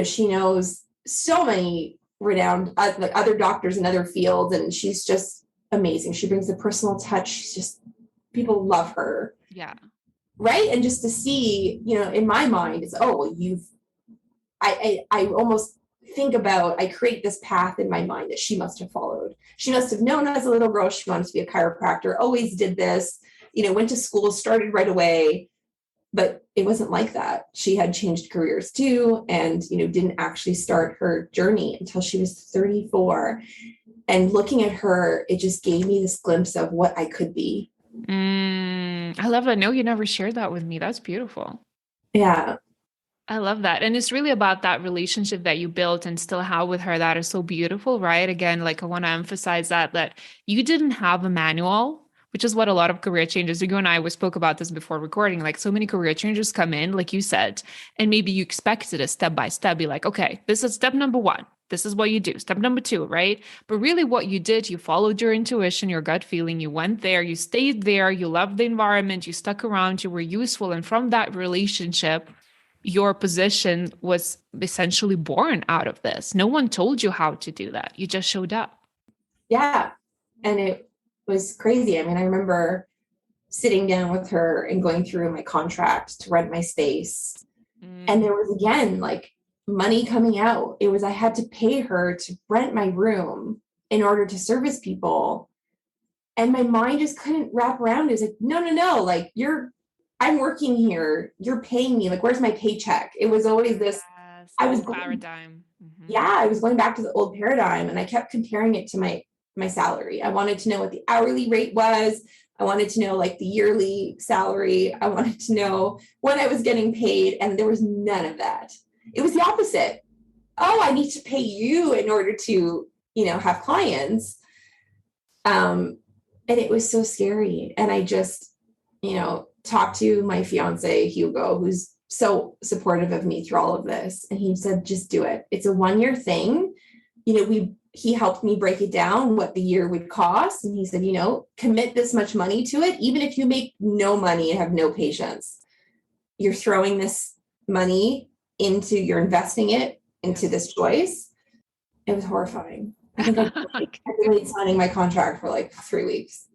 Speaker 2: She knows so many renowned other doctors in other fields, and she's just amazing. She brings a personal touch. She's just, people love her.
Speaker 1: Yeah.
Speaker 2: Right. And just to see, in my mind, it's, oh, well, I almost think about, I create this path in my mind that she must have followed. She must have known as a little girl she wanted to be a chiropractor, always did this, went to school, started right away. But it wasn't like that. She had changed careers too, and didn't actually start her journey until she was 34. And looking at her, it just gave me this glimpse of what I could be.
Speaker 1: I love that. No, you never shared that with me. That's beautiful.
Speaker 2: Yeah.
Speaker 1: I love that. And it's really about that relationship that you built and still have with her that is so beautiful, right? Again, like I want to emphasize that you didn't have a manual, which is what a lot of career changes, you and I, we spoke about this before recording, like so many career changes come in, like you said, and maybe you expected a step by step, be like, okay, this is step number one. This is what you do. Step number two, right? But really what you did, you followed your intuition, your gut feeling, you went there, you stayed there, you loved the environment, you stuck around, you were useful. And from that relationship, your position was essentially born out of this. No one told you how to do that. You just showed up.
Speaker 2: Yeah. And it was crazy. I mean, I remember sitting down with her and going through my contract to rent my space. And there was, again, like money coming out. It was, I had to pay her to rent my room in order to service people. And my mind just couldn't wrap around. It was like, no, like I'm working here. You're paying me. Like, where's my paycheck? It was always this,
Speaker 1: Yes,
Speaker 2: I was
Speaker 1: paradigm. Mm-hmm.
Speaker 2: Yeah, I was going back to the old paradigm, and I kept comparing it to my salary. I wanted to know what the hourly rate was. I wanted to know like the yearly salary. I wanted to know when I was getting paid, and there was none of that. It was the opposite. Oh, I need to pay you in order to, have clients. And it was so scary. And I just, talked to my fiance, Hugo, who's so supportive of me through all of this. And he said, just do it. It's a 1-year thing. He helped me break it down, what the year would cost. And he said, commit this much money to it. Even if you make no money and have no patience, you're throwing this money you're investing it into this choice. It was horrifying. I think I delayed signing my contract for like 3 weeks.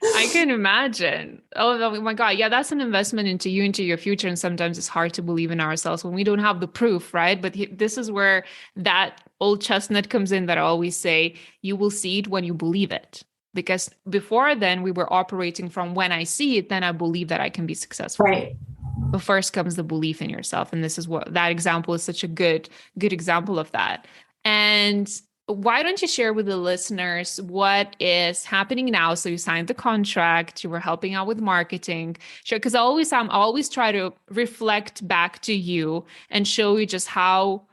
Speaker 1: I can imagine. Oh my God. Yeah, that's an investment into you, into your future. And sometimes it's hard to believe in ourselves when we don't have the proof, right? But this is where that old chestnut comes in that I always say, you will see it when you believe it. Because before then we were operating from when I see it, then I believe that I can be successful.
Speaker 2: Right.
Speaker 1: But first comes the belief in yourself. And this is what that example is, such a good example of that. And why don't you share with the listeners what is happening now? So you signed the contract, you were helping out with marketing. Sure, because I always try to reflect back to you and show you just how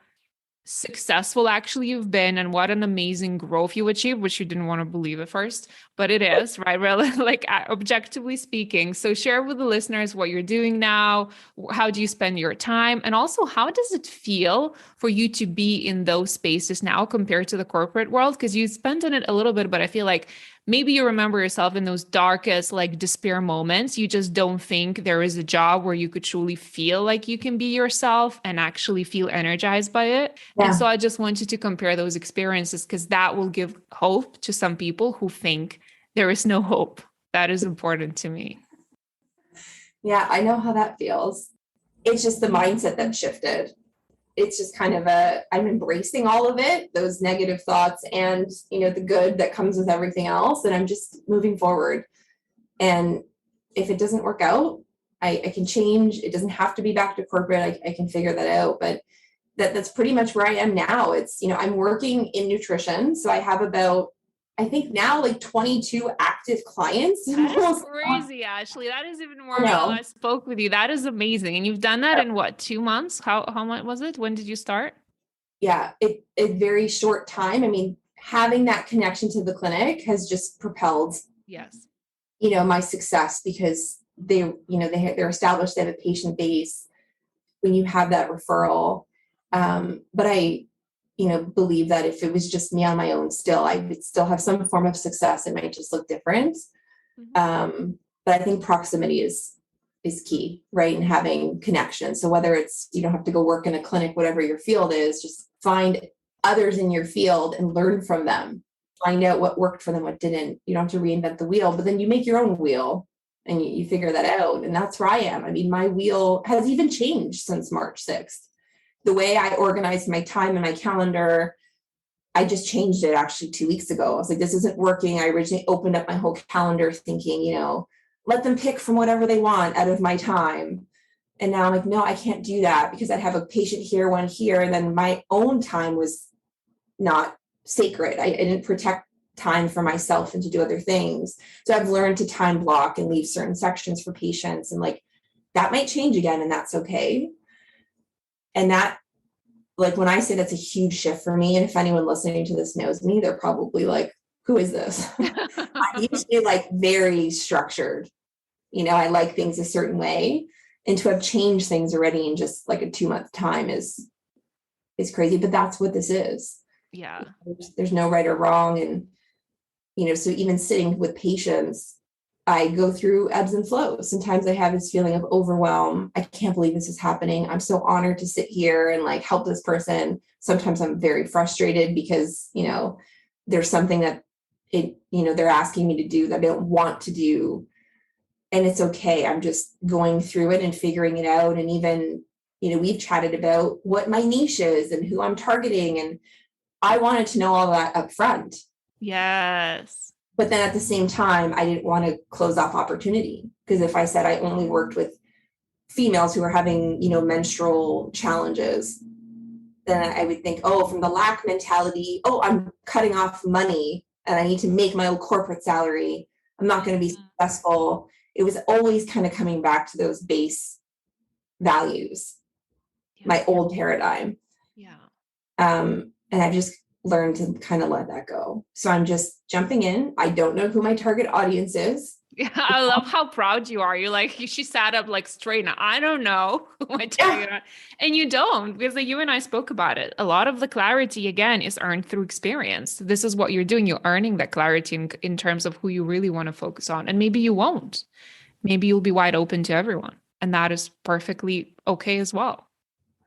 Speaker 1: successful actually you've been and what an amazing growth you achieved, which you didn't want to believe at first, but it is, right? Really, like objectively speaking. So share with the listeners what you're doing now. How do you spend your time? And also, how does it feel for you to be in those spaces now compared to the corporate world? Because you spent in it a little bit, but I feel like maybe you remember yourself in those darkest, like despair moments. You just don't think there is a job where you could truly feel like you can be yourself and actually feel energized by it. Yeah. And so I just wanted to compare those experiences because that will give hope to some people who think there is no hope. That is important to me.
Speaker 2: Yeah, I know how that feels. It's just the mindset that shifted. It's just kind of I'm embracing all of it, those negative thoughts and, the good that comes with everything else. And I'm just moving forward. And if it doesn't work out, I can change. It doesn't have to be back to corporate. I can figure that out. But that's pretty much where I am now. It's, I'm working in nutrition. So I have about, I think now like 22 active clients.
Speaker 1: That is crazy, Ashley. That is even more when I spoke with you. That is amazing. And you've done that in what, 2 months? How much was it? When did you start?
Speaker 2: Yeah, a very short time. I mean, having that connection to the clinic has just propelled,
Speaker 1: yes,
Speaker 2: my success because they're established, they have a patient base when you have that referral. But I, believe that if it was just me on my own still, I would still have some form of success. It might just look different. Mm-hmm. But I think proximity is key, right? And having connection. So whether it's, you don't have to go work in a clinic, whatever your field is, just find others in your field and learn from them. Find out what worked for them, what didn't. You don't have to reinvent the wheel, but then you make your own wheel and you figure that out. And that's where I am. I mean, my wheel has even changed since March 6th. The way I organized my time and my calendar, I just changed it actually 2 weeks ago. I was like, this isn't working. I originally opened up my whole calendar thinking, let them pick from whatever they want out of my time. And now I'm like, no, I can't do that because I'd have a patient here, one here. And then my own time was not sacred. I didn't protect time for myself and to do other things. So I've learned to time block and leave certain sections for patients. And like, that might change again, and that's okay. And that, like, when I say that's a huge shift for me, and if anyone listening to this knows me, they're probably like, who is this? I'm usually like very structured. I like things a certain way, and to have changed things already in just like a 2-month time is crazy, but that's what this is.
Speaker 1: Yeah.
Speaker 2: There's no right or wrong. And, so even sitting with patients, I go through ebbs and flows. Sometimes I have this feeling of overwhelm. I can't believe this is happening. I'm so honored to sit here and like help this person. Sometimes I'm very frustrated because, there's something that they're asking me to do that I don't want to do. And it's okay. I'm just going through it and figuring it out. And even, we've chatted about what my niche is and who I'm targeting. And I wanted to know all that up front.
Speaker 1: Yes.
Speaker 2: But then at the same time, I didn't want to close off opportunity, because if I said I only worked with females who are having, menstrual challenges, then I would think, oh, from the lack mentality, oh, I'm cutting off money and I need to make my old corporate salary. I'm not going to be successful. It was always kind of coming back to those base values, my old paradigm.
Speaker 1: Yeah.
Speaker 2: And I've just learned to kind of let that go. So I'm just jumping in. I don't know who my target audience is.
Speaker 1: Yeah, I love how proud you are. You're like, she sat up like straight. Now, I don't know who my target, and you don't, because like, you and I spoke about it. A lot of the clarity, again, is earned through experience. This is what you're doing. You're earning that clarity in terms of who you really want to focus on. And maybe you won't. Maybe you'll be wide open to everyone. And that is perfectly okay as well.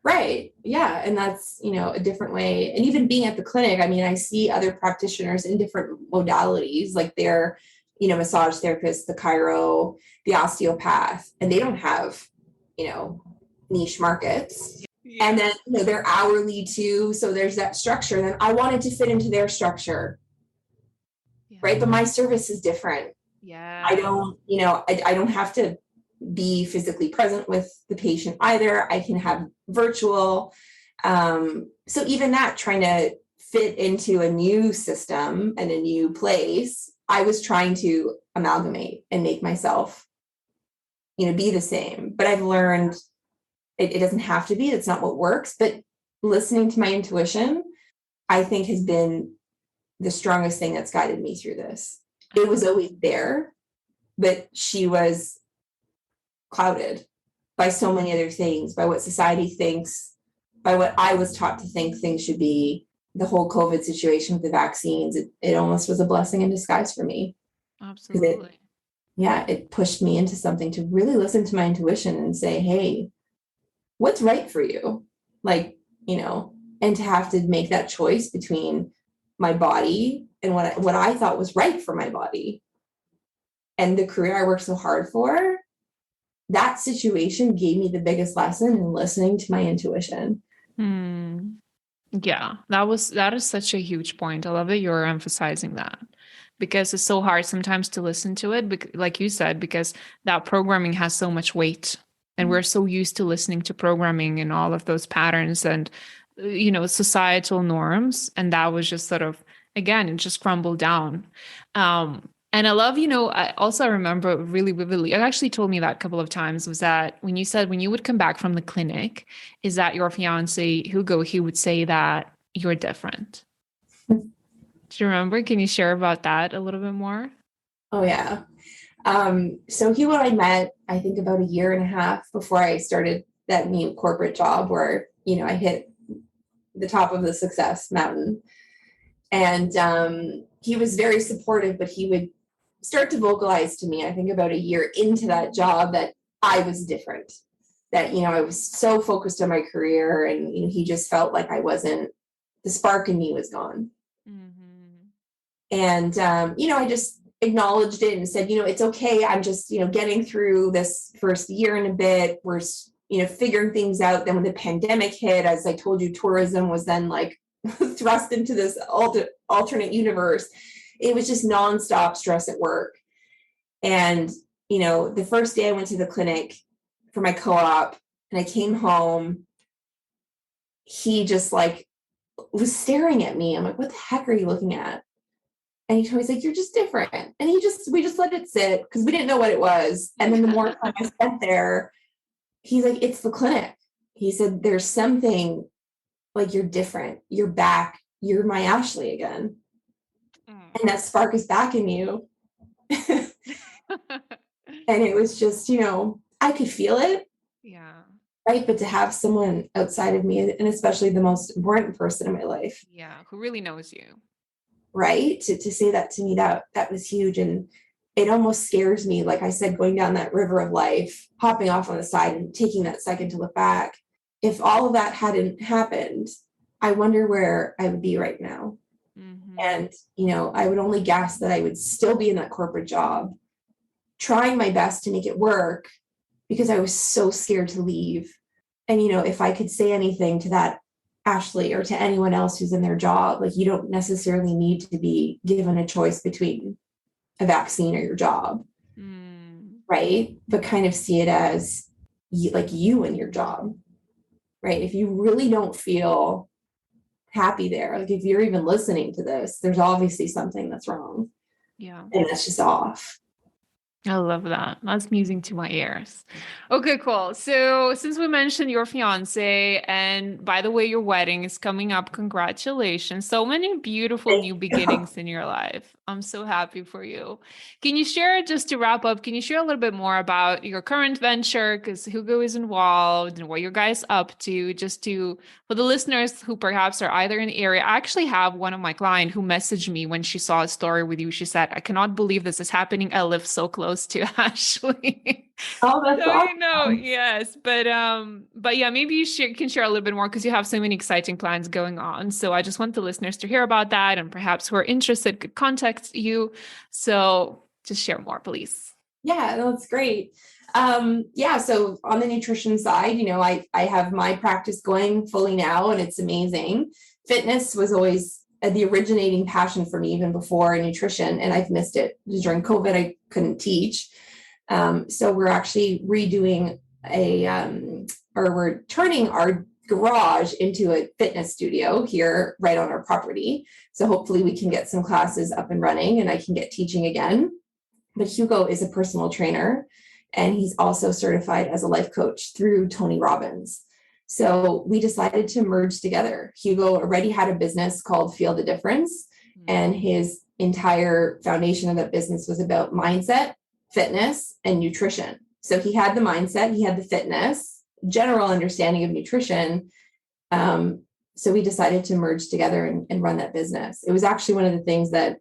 Speaker 2: Right. Yeah. And that's, a different way. And even being at the clinic, I mean, I see other practitioners in different modalities, like they're, massage therapists, the chiro, the osteopath, and they don't have, niche markets. Yeah. And then, they're hourly too. So there's that structure. Then I wanted to fit into their structure. Yeah. Right. But my service is different.
Speaker 1: Yeah.
Speaker 2: I don't, I don't have to be physically present with the patient either. I can have virtual. So even that, trying to fit into a new system and a new place, I was trying to amalgamate and make myself, be the same. But I've learned it doesn't have to be. It's not what works. But listening to my intuition, I think, has been the strongest thing that's guided me through this. It was always there, but she was clouded by so many other things, by what society thinks, by what I was taught to think things should be. The whole COVID situation with the vaccines, it almost was a blessing in disguise for me.
Speaker 1: Absolutely.
Speaker 2: It pushed me into something to really listen to my intuition and say, hey, what's right for you? Like, and to have to make that choice between my body and what I thought was right for my body and the career I worked so hard for. That situation gave me the biggest lesson in listening to my intuition.
Speaker 1: Yeah, that is such a huge point. I love that you're emphasizing that, because it's so hard sometimes to listen to it, like you said, because that programming has so much weight, and we're so used to listening to programming and all of those patterns and societal norms, and that was just sort of, again, it just crumbled down. And I love, I remember really vividly, it actually told me that a couple of times, was that when you said when you would come back from the clinic, is that your fiance, Hugo, he would say that you're different. Do you remember? Can you share about that a little bit more?
Speaker 2: Oh, yeah. So Hugo and I met, I think, about 1.5 years before I started that new corporate job where, I hit the top of the success mountain. And he was very supportive, but he would start to vocalize to me, I think about 1 year into that job, that I was different, that, I was so focused on my career, and he just felt like I wasn't, the spark in me was gone. Mm-hmm. And, I just acknowledged it and said, it's okay. I'm just, getting through this first year and a bit. We're, figuring things out. Then when the pandemic hit, as I told you, tourism was then like thrust into this alternate universe. It was just nonstop stress at work. And, the first day I went to the clinic for my co-op and I came home, he just like was staring at me. I'm like, what the heck are you looking at? And he told me, he's like, you're just different. And we just let it sit because we didn't know what it was. And then the more time I spent there, he's like, it's the clinic. He said, there's something, like, you're different. You're back. You're my Ashley again. and that spark is back in you. And it was just, I could feel it.
Speaker 1: Yeah.
Speaker 2: Right. But to have someone outside of me, and especially the most important person in my life.
Speaker 1: Yeah. Who really knows you.
Speaker 2: Right. To say that to me, that was huge. And it almost scares me. Like I said, going down that river of life, hopping off on the side and taking that second to look back. If all of that hadn't happened, I wonder where I would be right now.
Speaker 1: Mm-hmm.
Speaker 2: And, I would only guess that I would still be in that corporate job, trying my best to make it work because I was so scared to leave. And, if I could say anything to that Ashley or to anyone else who's in their job, like you don't necessarily need to be given a choice between a vaccine or your job. Right. But kind of see it as you and your job. Right. If you really don't feel happy there, like if you're even listening to this, there's obviously something that's wrong.
Speaker 1: Yeah.
Speaker 2: And that's just off.
Speaker 1: I love that. That's music to my ears. Okay, cool. So since we mentioned your fiance, and by the way, your wedding is coming up, congratulations. So many beautiful new beginnings in your life. I'm so happy for you. Can you share, just to wrap up, can you share a little bit more about your current venture? Because Hugo is involved and what you guys up to, for the listeners who perhaps are either in the area. I actually have one of my clients who messaged me when she saw a story with you. She said, I cannot believe this is happening. I live so close to Ashley.
Speaker 2: Oh, that's
Speaker 1: so
Speaker 2: awesome.
Speaker 1: Yes, but yeah, maybe you can share a little bit more because you have so many exciting plans going on. So I just want the listeners to hear about that, and perhaps who are interested could contact you. So just share more, please.
Speaker 2: Yeah, that's great. So on the nutrition side, I have my practice going fully now, and it's amazing. Fitness was always the originating passion for me even before nutrition, and I've missed it. During COVID, I couldn't teach. So we're actually redoing we're turning our garage into a fitness studio here right on our property. So hopefully we can get some classes up and running and I can get teaching again. But Hugo is a personal trainer, and he's also certified as a life coach through Tony Robbins. So we decided to merge together. Hugo already had a business called Feel the Difference, and his entire foundation of that business was about mindset, fitness, and nutrition. So he had the mindset, he had the fitness, general understanding of nutrition. So we decided to merge together and run that business. It was actually one of the things that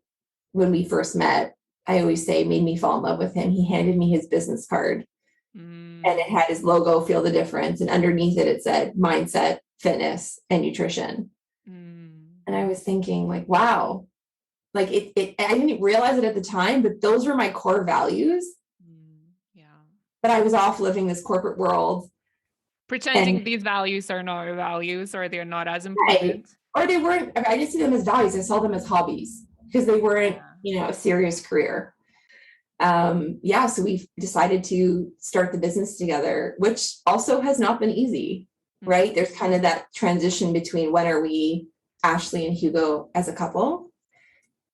Speaker 2: when we first met, I always say made me fall in love with him. He handed me his business card and it had his logo, Feel the Difference. And underneath it said mindset, fitness, and nutrition. And I was thinking like, wow, like I didn't realize it at the time, but those were my core values.
Speaker 1: Yeah.
Speaker 2: But I was off living this corporate world.
Speaker 1: Pretending these values are not values, or they're not as important.
Speaker 2: Right. Or they weren't, I didn't see them as values. I saw them as hobbies because they weren't, a serious career. So we've decided to start the business together, which also has not been easy, right? There's kind of that transition between when are we Ashley and Hugo as a couple?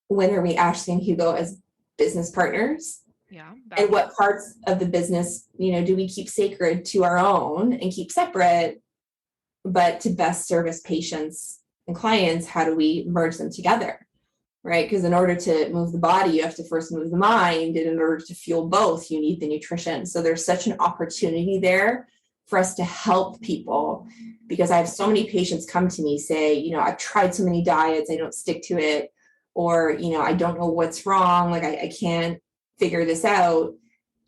Speaker 2: When are we Ashley and Hugo as business partners?
Speaker 1: Yeah.
Speaker 2: And what parts of the business, do we keep sacred to our own and keep separate, but to best service patients and clients, how do we merge them together? Right? Because in order to move the body, you have to first move the mind. And in order to fuel both, you need the nutrition. So there's such an opportunity there for us to help people, because I have so many patients come to me say, I've tried so many diets, I don't stick to it. Or, I don't know what's wrong. Like I can't figure this out.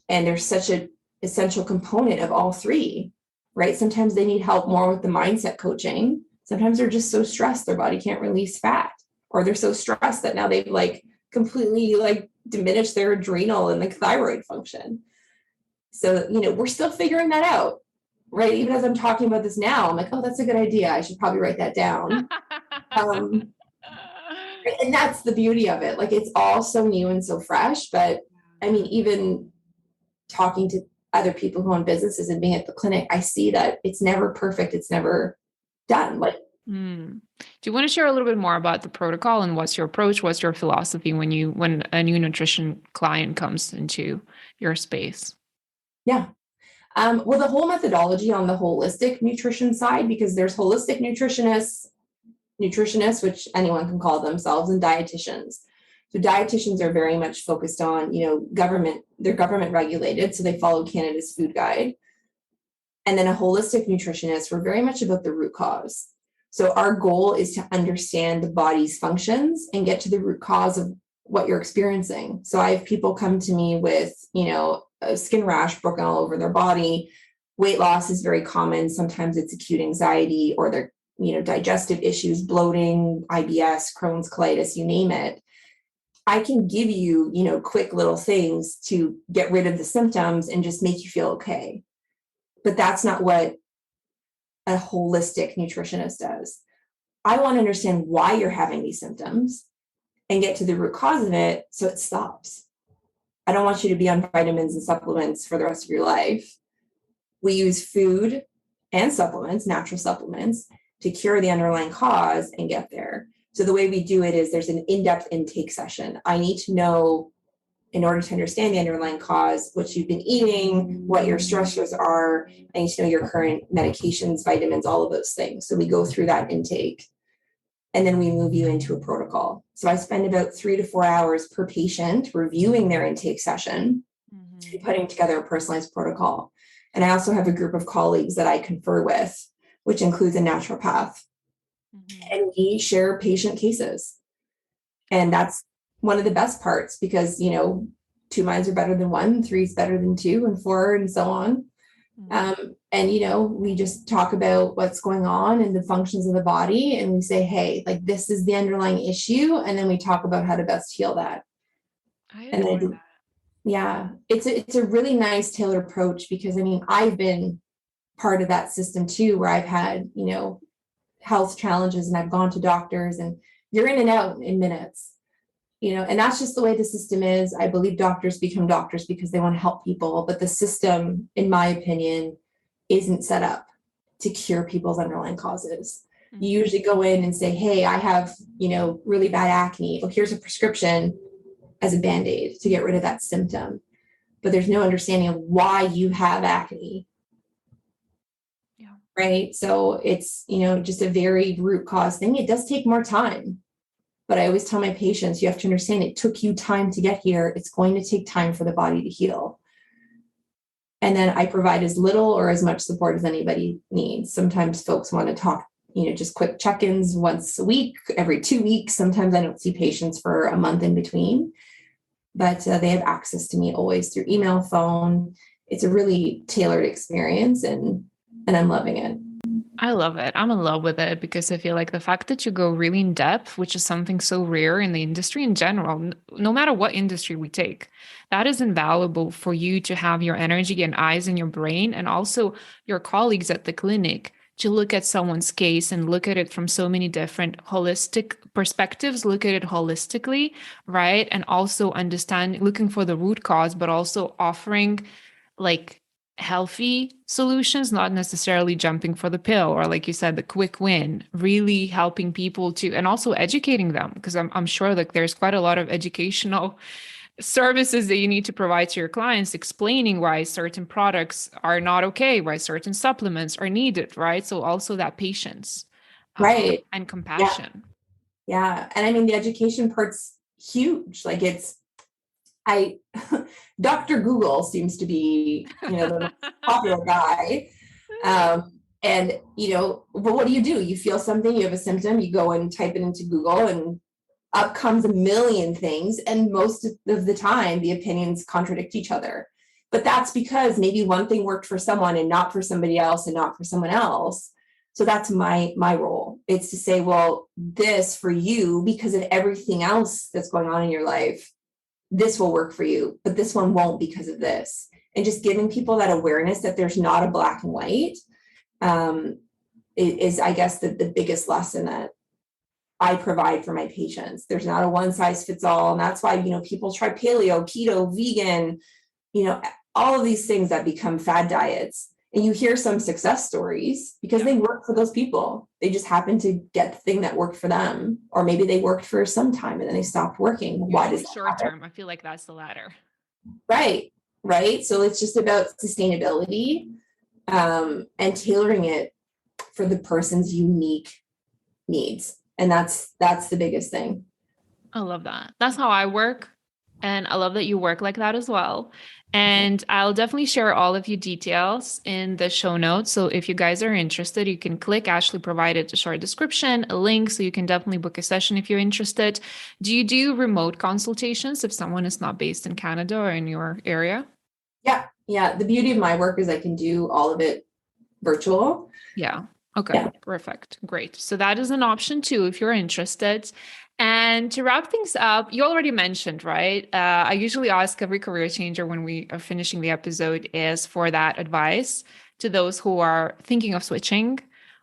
Speaker 2: And there's such an essential component of all three, right? Sometimes they need help more with the mindset coaching. Sometimes they're just so stressed, their body can't release fat. Or they're so stressed that now they've completely diminished their adrenal and thyroid function. So, we're still figuring that out, right? Even as I'm talking about this now, I'm like, oh, that's a good idea. I should probably write that down. And that's the beauty of it. It's all so new and so fresh. But I mean, even talking to other people who own businesses and being at the clinic, I see that it's never perfect. It's never done.
Speaker 1: Do you want to share a little bit more about the protocol and what's your approach? What's your philosophy when a new nutrition client comes into your space?
Speaker 2: Yeah. Well, the whole methodology on the holistic nutrition side, because there's holistic nutritionists, which anyone can call themselves, and dietitians. So dietitians are very much focused on, they're government regulated, so they follow Canada's food guide. And then a holistic nutritionist, we're very much about the root cause. So our goal is to understand the body's functions and get to the root cause of what you're experiencing. So I have people come to me with, a skin rash broken all over their body. Weight loss is very common. Sometimes it's acute anxiety, or their, digestive issues, bloating, IBS, Crohn's, colitis, you name it. I can give you, quick little things to get rid of the symptoms and just make you feel okay. But that's not what a holistic nutritionist does. I want to understand why you're having these symptoms and get to the root cause of it so it stops. I don't want you to be on vitamins and supplements for the rest of your life. We use food and supplements, natural supplements, to cure the underlying cause and get there. So the way we do it is there's an in-depth intake session. I need to know, in order to understand the underlying cause, what you've been eating, what your stressors are. I need to know your current medications, vitamins, all of those things. So we go through that intake, and then we move you into a protocol. So I spend about 3 to 4 hours per patient reviewing their intake session, putting together a personalized protocol. And I also have a group of colleagues that I confer with, which includes a naturopath. And we share patient cases. And that's one of the best parts, because, 2 minds are better than 1, 3 is better than 2, and 4, and so on. And, we just talk about what's going on and the functions of the body. And we say, hey, like, this is the underlying issue. And then we talk about how to best heal that. Yeah, it's a really nice tailored approach, because I've been part of that system too, where I've had, health challenges, and I've gone to doctors, and you're in and out in minutes, and that's just the way the system is. I believe doctors become doctors because they want to help people, but the system, in my opinion, isn't set up to cure people's underlying causes. You usually go in and say, hey, I have, really bad acne. Oh, here's a prescription as a Band-Aid to get rid of that symptom. But there's no understanding of why you have acne. Yeah. Right. So it's, just a very root cause thing. It does take more time. But I always tell my patients, you have to understand, it took you time to get here. It's going to take time for the body to heal. And then I provide as little or as much support as anybody needs. Sometimes folks want to talk, just quick check-ins once a week, every 2 weeks. Sometimes I don't see patients for a month in between, but they have access to me always through email, phone. It's a really tailored experience, and I'm loving it.
Speaker 1: I love it. I'm in love with it, because I feel like the fact that you go really in depth, which is something so rare in the industry in general, no matter what industry we take, that is invaluable for you to have your energy and eyes in your brain, and also your colleagues at the clinic, to look at someone's case and look at it from so many different holistic perspectives, look at it holistically, right? And also understand, looking for the root cause, but also offering like healthy solutions, not necessarily jumping for the pill, or like you said, the quick win, really helping people to, and also educating them, because I'm sure like there's quite a lot of educational services that you need to provide to your clients, explaining why certain products are not okay, why certain supplements are needed, right? So also that patience,
Speaker 2: right,
Speaker 1: and compassion.
Speaker 2: Yeah. And the education part's huge. Like Dr. Google seems to be, the popular guy. But what do? You feel something, you have a symptom, you go and type it into Google, and up comes a million things. And most of the time, the opinions contradict each other. But that's because maybe one thing worked for someone and not for somebody else, and not for someone else. So that's my role. It's to say, well, this for you, because of everything else that's going on in your life, this will work for you, but this one won't because of this. And just giving people that awareness that there's not a black and white is, I guess, the biggest lesson that I provide for my patients. There's not a one size fits all. And that's why, people try paleo, keto, vegan, all of these things that become fad diets. And you hear some success stories because they work for those people. They just happen to get the thing that worked for them. Or maybe they worked for some time and then they stopped working. Why does that
Speaker 1: short term? I feel like that's the latter.
Speaker 2: Right. So it's just about sustainability and tailoring it for the person's unique needs. And that's the biggest thing.
Speaker 1: I love that. That's how I work. And I love that you work like that as well. And I'll definitely share all of your details in the show notes. So if you guys are interested, you can click. Ashley provided a short description, a link, so you can definitely book a session if you're interested. Do you do remote consultations if someone is not based in Canada or in your area?
Speaker 2: Yeah. Yeah. The beauty of my work is I can do all of it virtual.
Speaker 1: Yeah. Okay.
Speaker 2: Yeah.
Speaker 1: Perfect. Great. So that is an option too, if you're interested. And to wrap things up, you already mentioned, right? I usually ask every career changer when we are finishing the episode is for that advice to those who are thinking of switching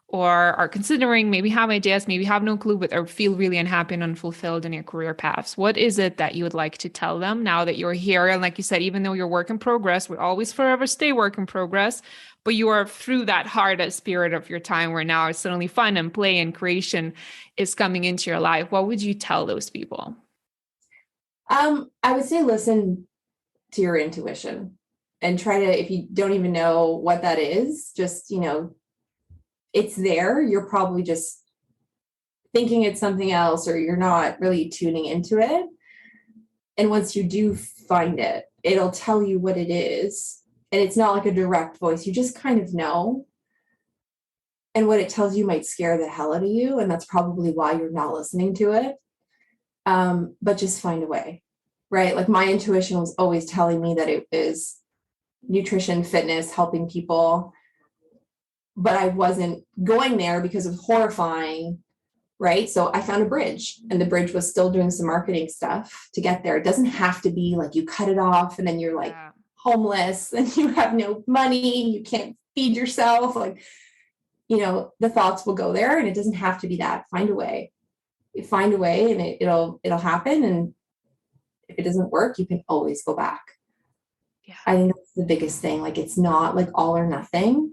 Speaker 1: or are considering, maybe have ideas, maybe have no clue, but or feel really unhappy and unfulfilled in your career paths. What is it that you would like to tell them now that you're here? And like you said, even though you're work in progress, we always forever stay work in progress, but you are through that hardest period of your time where now it's suddenly fun and play and creation is coming into your life. What would you tell those people?
Speaker 2: I would say listen to your intuition and try to, if you don't even know what that is, just, it's there. You're probably just thinking it's something else, or you're not really tuning into it. And once you do find it, it'll tell you what it is. And it's not like a direct voice. You just kind of know. And what it tells you might scare the hell out of you. And that's probably why you're not listening to it. But just find a way, right? Like my intuition was always telling me that it is nutrition, fitness, helping people. But I wasn't going there because it was horrifying, right? So I found a bridge, and the bridge was still doing some marketing stuff to get there. It doesn't have to be like you cut it off and then you're like homeless and you have no money, you can't feed yourself. Like, the thoughts will go there, and it doesn't have to be that. Find a way and it'll happen. And if it doesn't work, you can always go back.
Speaker 1: Yeah.
Speaker 2: I think that's the biggest thing. Like, it's not like all or nothing.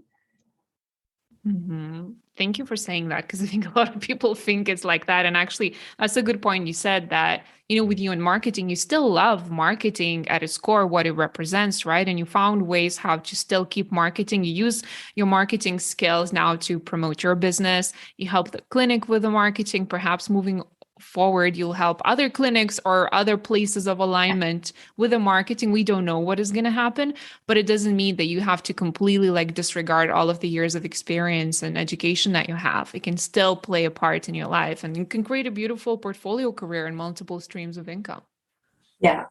Speaker 1: Mm-hmm. Thank you for saying that, because I think a lot of people think it's like that. And actually, that's a good point. You said that, with you in marketing, you still love marketing at its core, what it represents, right? And you found ways how to still keep marketing. You use your marketing skills now to promote your business. You help the clinic with the marketing, perhaps moving forward, you'll help other clinics or other places of alignment with the marketing. We don't know what is going to happen, but it doesn't mean that you have to completely disregard all of the years of experience and education that you have. It can still play a part in your life, and you can create a beautiful portfolio career and multiple streams of income.
Speaker 2: Yeah.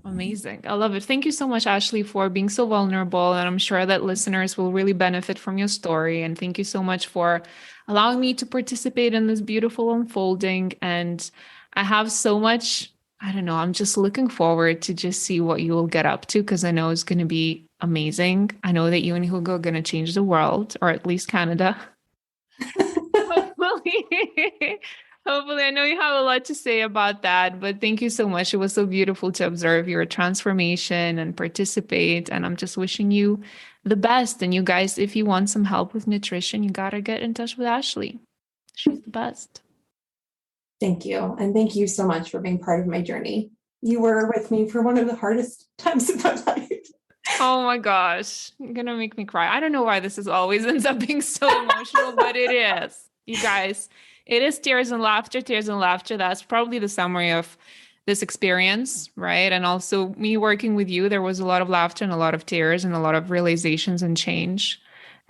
Speaker 1: Amazing. I love it. Thank you so much, Ashley, for being so vulnerable. And I'm sure that listeners will really benefit from your story. And thank you so much for allowing me to participate in this beautiful unfolding. And I have so much, I don't know, I'm just looking forward to just see what you will get up to, because I know it's going to be amazing. I know that you and Hugo are going to change the world, or at least Canada. Hopefully. Hopefully, I know you have a lot to say about that, but thank you so much. It was so beautiful to observe your transformation and participate. And I'm just wishing you the best. And you guys, if you want some help with nutrition, you got to get in touch with Ashley. She's the best.
Speaker 2: Thank you. And thank you so much for being part of my journey. You were with me for one of the hardest times of my life.
Speaker 1: Oh my gosh. You're going to make me cry. I don't know why this is always ends up being so emotional, but it is. You guys, it is tears and laughter, tears and laughter. That's probably the summary of this experience, right? And also me working with you, there was a lot of laughter and a lot of tears and a lot of realizations and change.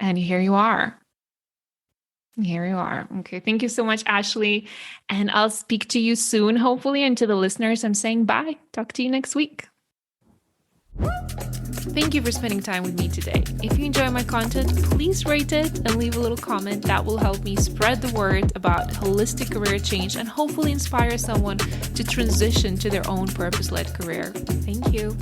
Speaker 1: And here you are. Here you are. Okay. Thank you so much, Ashley. And I'll speak to you soon, hopefully. And to the listeners, I'm saying bye. Talk to you next week. Thank you for spending time with me today. If you enjoy my content, please rate it and leave a little comment. That will help me spread the word about holistic career change and hopefully inspire someone to transition to their own purpose-led career. Thank you.